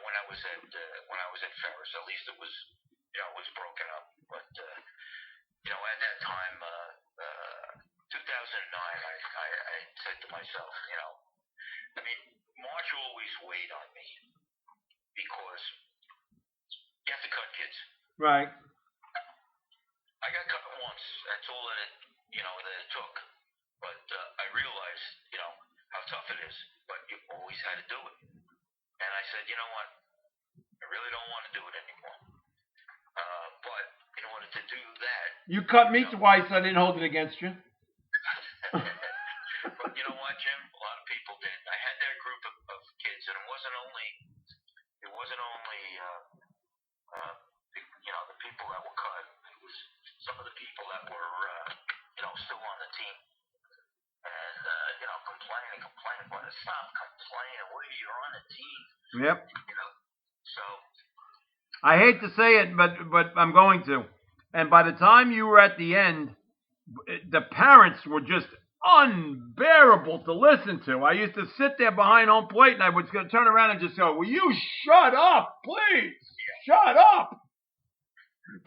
when I was at Ferris. At least it was broken up, but at that time, 2009, I said to myself, March always weighed on me because you have to cut kids. Right. I got cut once. That's all that it took. But I realized, how tough it is. But you always had to do it. And I said, you know what? I really don't want to do it anymore. But in order to do that, you cut me twice. I didn't hold it against you. But you know what, Jim? A lot of people did. I had that group of kids, and it wasn't only the people that were cut. It was some of the people that were still on the team, and complaining. But stop complaining. You're on the team. Yep. So. I hate to say it, but I'm going to. And by the time you were at the end, the parents were just unbearable to listen to. I used to sit there behind home plate, and I was going to turn around and just go, "Will you shut up, please? Shut up."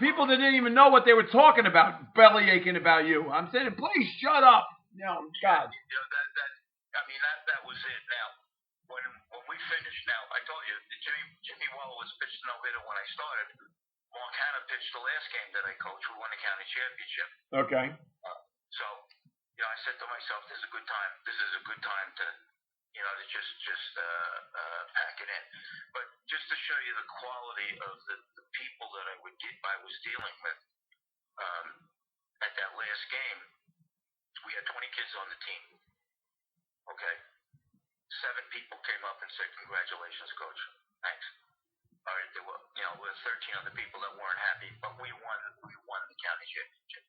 People that didn't even know what they were talking about, belly aching about you. I'm saying, please shut up. God. That was it. Now, when we finished, I told you, Jimmy Wallace pitched no-hitter when I started. Mark Hanna pitched the last game that I coached. We won the county championship. Okay. So, I said to myself, this is a good time to to pack it in. But just to show you the quality of the people that I was dealing with at that last game, we had 20 kids on the team. Okay, 7 people came up and said, "Congratulations, coach. Thanks." All right, there were 13 other people that weren't happy, but we won the county championship.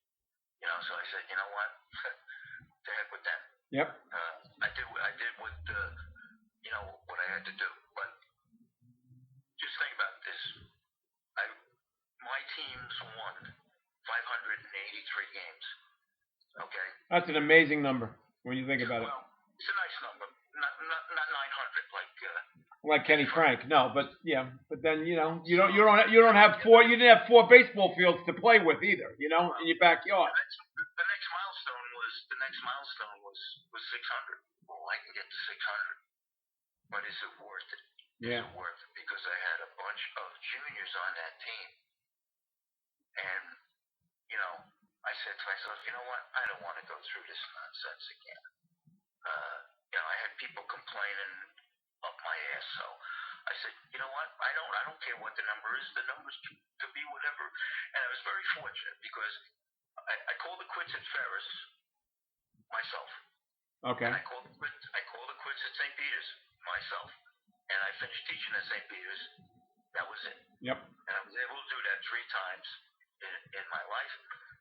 So I said, you know what? To heck with them. Yep. I did what I had to do. But just think about this. My teams won 583 games. Okay. That's an amazing number when you think about it. Well, it's a nice number. Not 900 like Kenny Frank. No, but yeah, but then you don't have 4. You didn't have 4 baseball fields to play with either. In your backyard. The next milestone was 600. Well, I can get to 600, but is it worth it? Yeah. Is it worth it? Because I had a bunch of juniors on that team, and I said to myself, you know what? I don't want to go through this nonsense again. I had people complaining up my ass, so I said, you know what? I don't care what the number is. The numbers could be whatever. And I was very fortunate because I called the quits at Ferris myself. Okay. And I called the quits at St. Peter's myself. And I finished teaching at St. Peter's. That was it. Yep. And I was able to do that 3 times in my life.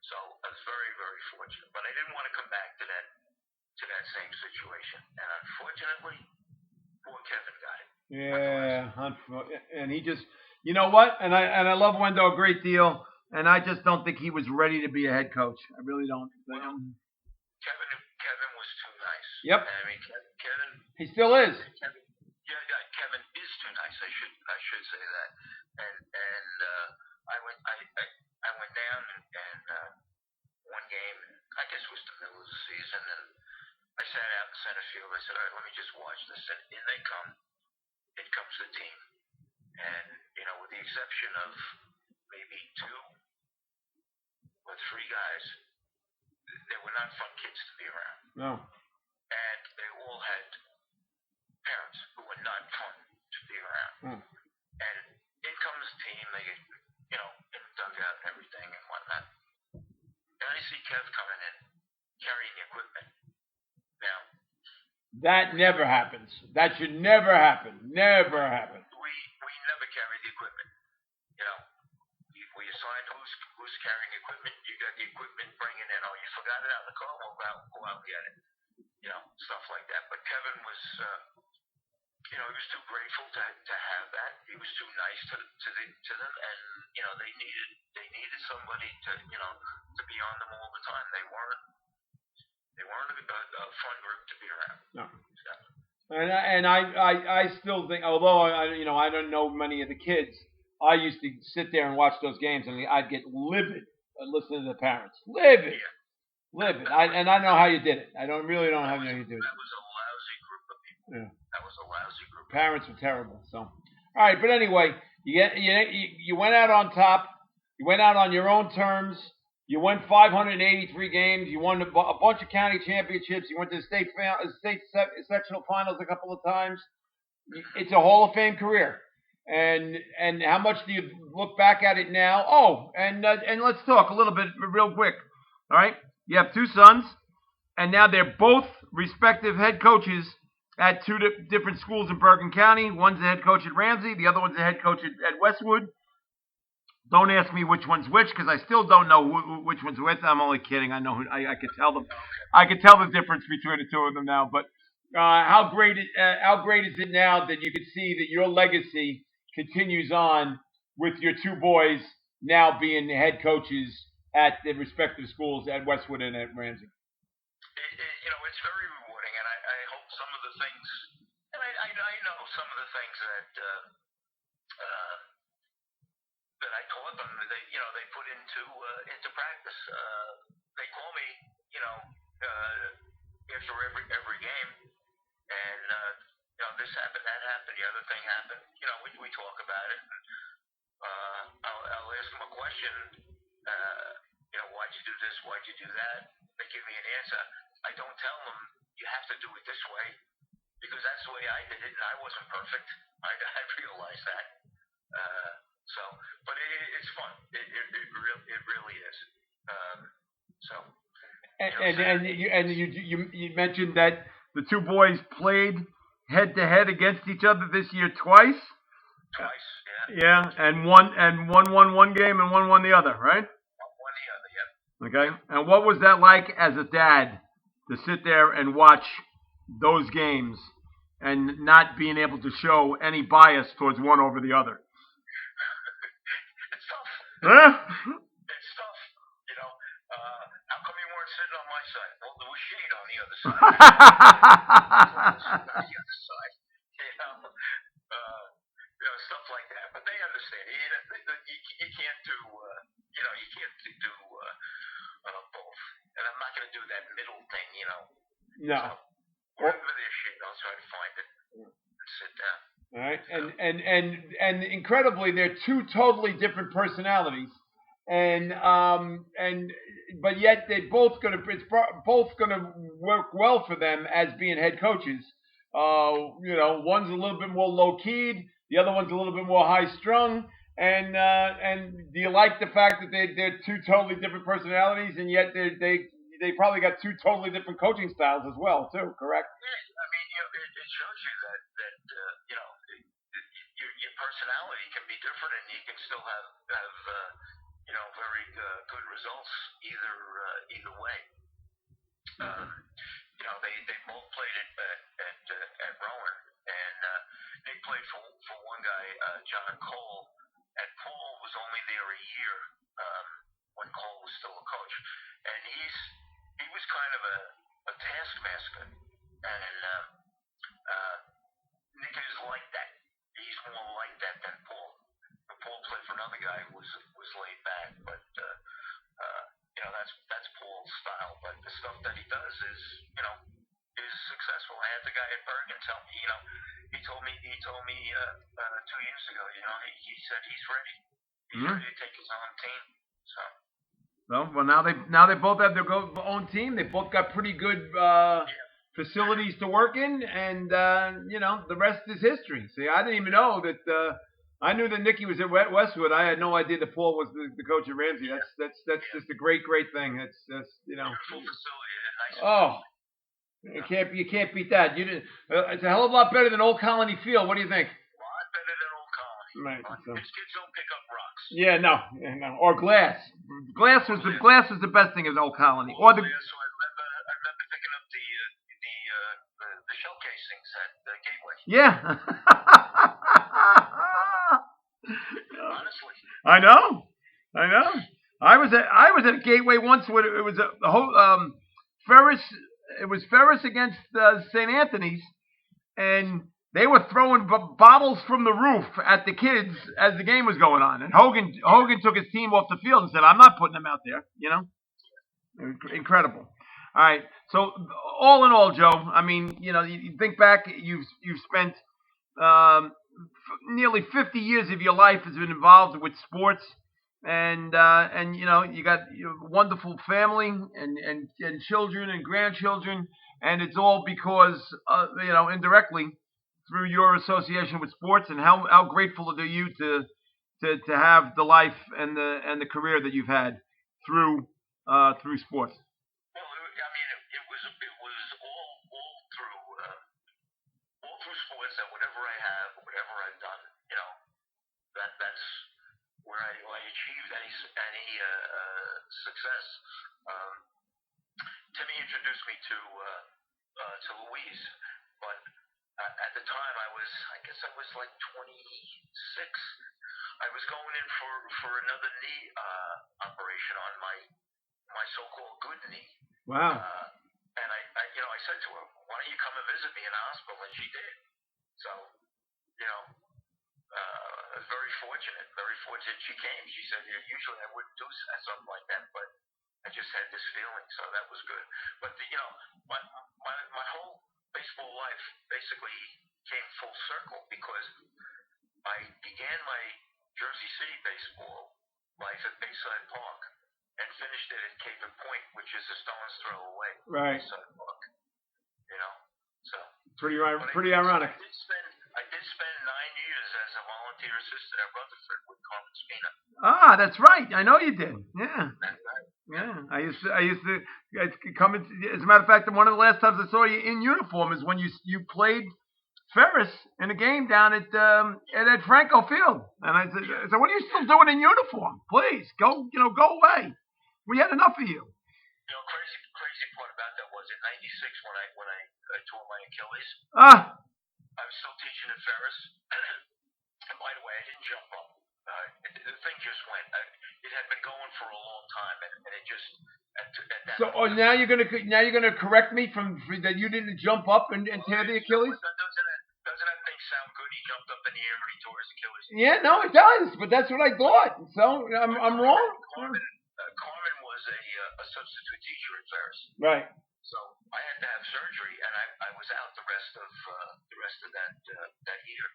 So I was very, very fortunate. But I didn't want to come back to that same situation. And unfortunately, poor Kevin got it. Yeah, and he just, you know what? And I love Wendell a great deal, and I just don't think he was ready to be a head coach. I really don't. Kevin was too nice. Yep. I mean, Kevin. He still is. Kevin is too nice. I should say that. And I went down and one game. I guess it was the middle of the season, and I sat out in center field. I said, all right, let me just watch this. And in they come. In comes the team. And, with the exception of maybe 2 or 3 guys, they were not fun kids to be around. No. And they all had parents who were not fun to be around. And in comes the team. They get, in the dugout and everything and whatnot. And I see Kev coming in, carrying the equipment. Now, that never happens. That should never happen. Never happen. We never carry the equipment. We assign who's carrying equipment. You got the equipment, bring it in. Oh, you forgot it out in the car? Well, go out and get it. Stuff like that. But Kevin was, he was too grateful to have that. He was too nice to them, and they needed somebody to be on them all the time. They weren't a fun group to be around. No. And I still think, although I don't know many of the kids, I used to sit there and watch those games, and I'd get livid listening to the parents. Livid. I don't know how you did it. I really don't know how you did it. That was a lousy group of people. Yeah. That was a lousy group. Parents were terrible. So, all right, but anyway, you went out on top. You went out on your own terms. You won 583 games. You won a bunch of county championships. You went to the state sectional finals a couple of times. It's a Hall of Fame career. And how much do you look back at it now? Oh, and let's talk a little bit real quick. All right, you have 2 sons, and now they're both respective head coaches at 2 different schools in Bergen County. One's the head coach at Ramsey. The other one's the head coach at Westwood. Don't ask me which one's which, because I still don't know which one's which. I'm only kidding. I know I could tell them. I could tell the difference between the 2 of them now. But how great is it now that you can see that your legacy continues on with your 2 boys now being the head coaches at the respective schools at Westwood and at Ramsey? It's very rewarding, and I hope some of the things, and I know some of the things that I taught them, they put into practice. They call me, after every game, and this happened, that happened, the other thing happened. We talk about it. I'll ask them a question. Why'd you do this? Why'd you do that? They give me an answer. I don't tell them you have to do it this way. because that's the way I did it, and I wasn't perfect. I realized that. So, but it's fun. It really is. So. And you mentioned that the two boys played head to head against each other this year twice. Twice, yeah. Yeah, and one won one game and one won the other, right? One the other, yeah. Okay. And what was that like as a dad to sit there and watch those games and not being able to show any bias towards one over the other? It's tough. Huh? It's tough. How come you weren't sitting on my side? Well, there was shade on the other side. On the other side. Stuff like that. But they understand. You can't do. You can't do both. And I'm not going to do that middle thing. No. So, wherever there's shade, I'll try to find it and sit down. All right, and incredibly, they're two totally different personalities, and but yet it's both gonna work well for them as being head coaches. One's a little bit more low keyed, the other one's a little bit more high strung. And do you like the fact that they're two totally different personalities, and yet they probably got two totally different coaching styles as well, too? Correct? Yeah, I mean, it shows you that your personality can be different, and you can still have very good results either way. They both played at Rowan, and Nick played for one guy, John Cole, and Paul was only there a year when Cole was still a coach, and he was kind of a taskmaster, and Nick is like that. He's more like that than Paul. But Paul played for another guy who was laid back, but that's Paul's style. But the stuff that he does is successful. I had the guy at Bergen tell me, he told me 2 years ago, he said he's ready. He's ready to take his own team. So. Well, now they both have their own team. They both got pretty good facilities to work in, and the rest is history. See, I didn't even know that. I knew that Nicky was at Westwood. I had no idea that Paul was the coach at Ramsey. That's just a great thing. That's beautiful facility. Nice. Oh, you can't beat that. It's a hell of a lot better than Old Colony Field. What do you think? A lot better than Old Colony. Right. So. His kids don't pick up rocks. Yeah, no. Or glass. Glass was the best thing at Old Colony. Or the. So I remember picking up the shell casings at the Gateway. Yeah. Honestly. I know. I was at Gateway once when it was a whole Ferris. It was Ferris against St. Anthony's, and they were throwing bottles from the roof at the kids as the game was going on. And Hogan took his team off the field and said, "I'm not putting them out there." Incredible. All right. So all in all, Joe, I mean, you think back, you've spent nearly 50 years of your life has been involved with sports, and you got a wonderful family and children and grandchildren, and it's all because indirectly through your association with sports. And how grateful are you to have the life and the career that you've had through sports? Well, I mean, it was all through sports, that whatever I have, whatever I've done, that's where I achieved any success. Timmy introduced me to Louise, but at the time I guess I was like 26. I was going in for another knee operation on my so-called good knee. Wow. And I said to her, "Why don't you come and visit me in the hospital?" And she did. So, I was very fortunate she came. She said, usually I wouldn't do something like that, but I just had this feeling, so that was good. But my whole baseball life basically came full circle, because I began my Jersey City baseball life at Bayside Park and finished it at Cape and Point, which is a stone's throw away. Right. Bayside Park. So Pretty But ironic. I did spend 9 years as a volunteer assistant at Rutherford with Carmen Spina. Ah, that's right. I know you did. Yeah. That's right. Yeah. I used to come in. As a matter of fact, one of the last times I saw you in uniform is when you played Ferris in a game down at Franco Field, and I said, "What are you still doing in uniform? Please go away. We had enough of you." Crazy part about that was in '96 when I tore my Achilles. Ah. I was still teaching at Ferris, and by the way, I didn't jump up. The thing just went. It had been going for a long time, and it just. Now you're gonna correct me from that you didn't jump up and tear the Achilles? Doesn't that thing sound good? He jumped up in the air and he tore his Achilles. Yeah, no, it does. But that's what I thought. So I'm wrong. Carmen was a substitute teacher at Ferris. Right. So I had to have surgery, and I was out the rest of that year.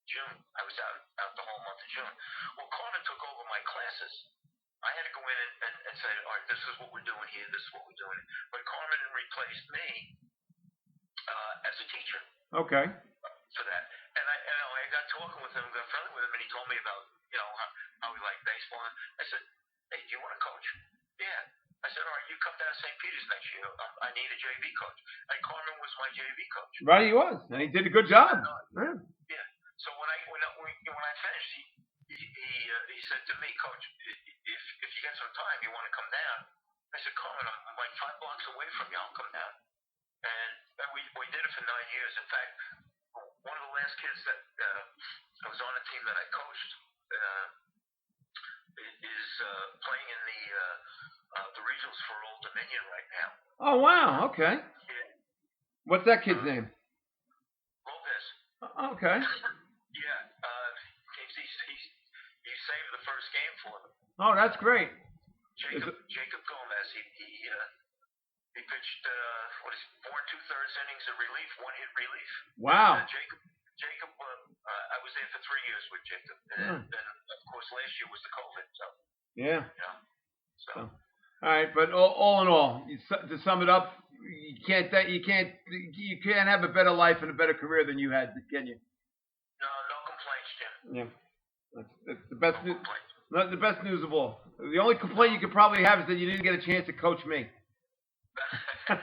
June. I was out the whole month of June. Well, Carmen took over my classes. I had to go in and say, all right, this is what we're doing here. This is what we're doing. But Carmen replaced me as a teacher. Okay. For that, and I got talking with him, got friendly with him, and he told me about how he liked baseball. I said, hey, do you want to coach? Yeah. I said, all right, you come down to St. Peter's next year. I need a JV coach. And Carmen was my JV coach. Right, he was, and he did a good job. Yeah. So when I finished, he said to me, Coach, if you get some time, you want to come down? I said, Carmen, I'm like 5 blocks away from you. I'll come down. And we did it for 9 years. In fact, one of the last kids that was on a team that I coached is playing in the regionals for Old Dominion right now. Oh wow! Okay. Yeah. What's that kid's name? Lopez. Okay. Yeah. He saved the first game for them. Oh, that's great. Jacob Gomez. He pitched 4 2/3 innings of relief, 1-hit relief. Wow. Jacob. I was there for 3 years with Jacob, and then of course last year was the COVID. So. Yeah. So. All right, but all in all, to sum it up, you can't have a better life and a better career than you had, can you? No complaints, Jim. Yeah. That's the best news. Not the best news of all. The only complaint you could probably have is that you didn't get a chance to coach me. Well,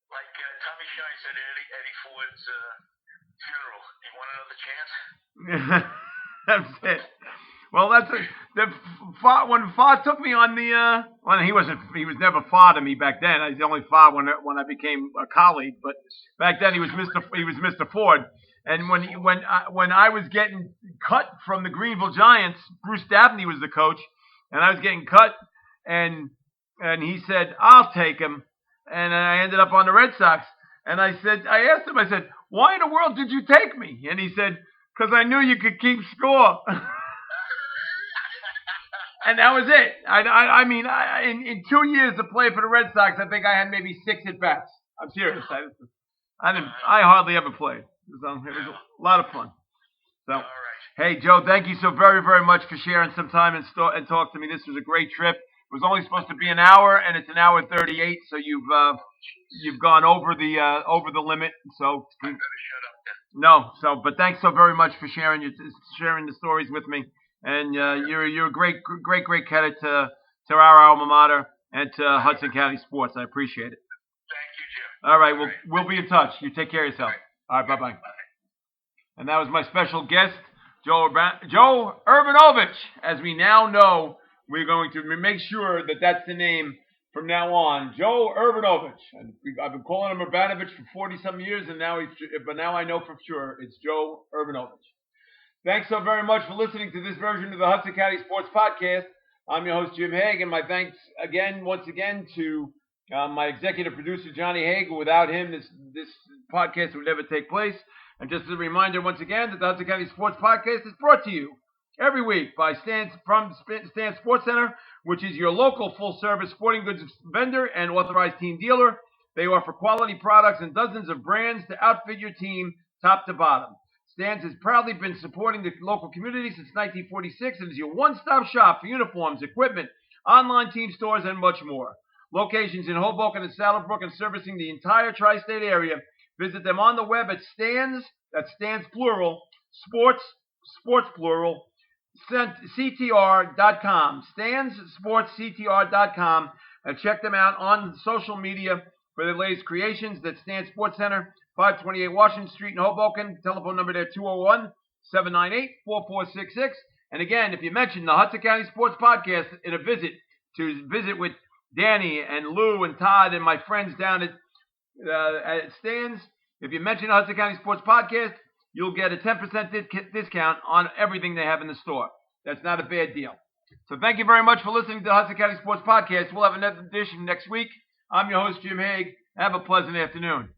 like Tommy Shine said at Eddie Ford's funeral, you want another chance? That's it. Well, when Fa took me on the he was never Fa to me back then. I was only Fa when I became a colleague, but back then he was Mr. Ford. And when I was getting cut from the Greenville Giants, Bruce Dabney was the coach, and I was getting cut, and he said, I'll take him, and I ended up on the Red Sox. And I asked him, why in the world did you take me? And he said, because I knew you could keep score. And that was it. I mean, in 2 years of playing for the Red Sox, I think I had maybe 6 at bats. I'm serious. I hardly ever played. It was a lot of fun. So, all right. Hey, Joe, thank you so very, very much for sharing some time and talk to me. This was a great trip. It was only supposed to be an hour, and it's an hour 38. So you've gone over the limit. So I better shut up then. No. So, but thanks so very much for sharing the stories with me. And you're a great credit to our alma mater and to Hudson County Sports. I appreciate it. Thank you, Jim. All right, we'll be in touch. You take care of yourself. All right, bye-bye. And that was my special guest, Joe Urbanovich. As we now know, we're going to make sure that that's the name from now on, Joe Urbanovich. And I've been calling him Urbanovich for 40-some years, and now I know for sure it's Joe Urbanovich. Thanks so very much for listening to this version of the Hudson County Sports Podcast. I'm your host, Jim Haig, and my thanks once again to my executive producer, Johnny Haig. Without him, this podcast would never take place. And just as a reminder, once again, that the Hudson County Sports Podcast is brought to you every week by Stan Sports Center, which is your local full-service sporting goods vendor and authorized team dealer. They offer quality products and dozens of brands to outfit your team top to bottom. Stan's has proudly been supporting the local community since 1946 and is your one-stop shop for uniforms, equipment, online team stores, and much more. Locations in Hoboken and Saddlebrook and servicing the entire tri-state area. Visit them on the web at Stans, that's Stans plural, sports plural, CTR.com, StansSportsCTR.com, and check them out on social media for their latest creations. That's Stan Sports Center, 528 Washington Street in Hoboken. Telephone number there, 201-798-4466. And again, if you mention the Hudson County Sports Podcast in a visit with Danny and Lou and Todd and my friends down at Stan's, if you mention the Hudson County Sports Podcast, you'll get a 10% discount on everything they have in the store. That's not a bad deal. So thank you very much for listening to the Hudson County Sports Podcast. We'll have another edition next week. I'm your host, Jim Haig. Have a pleasant afternoon.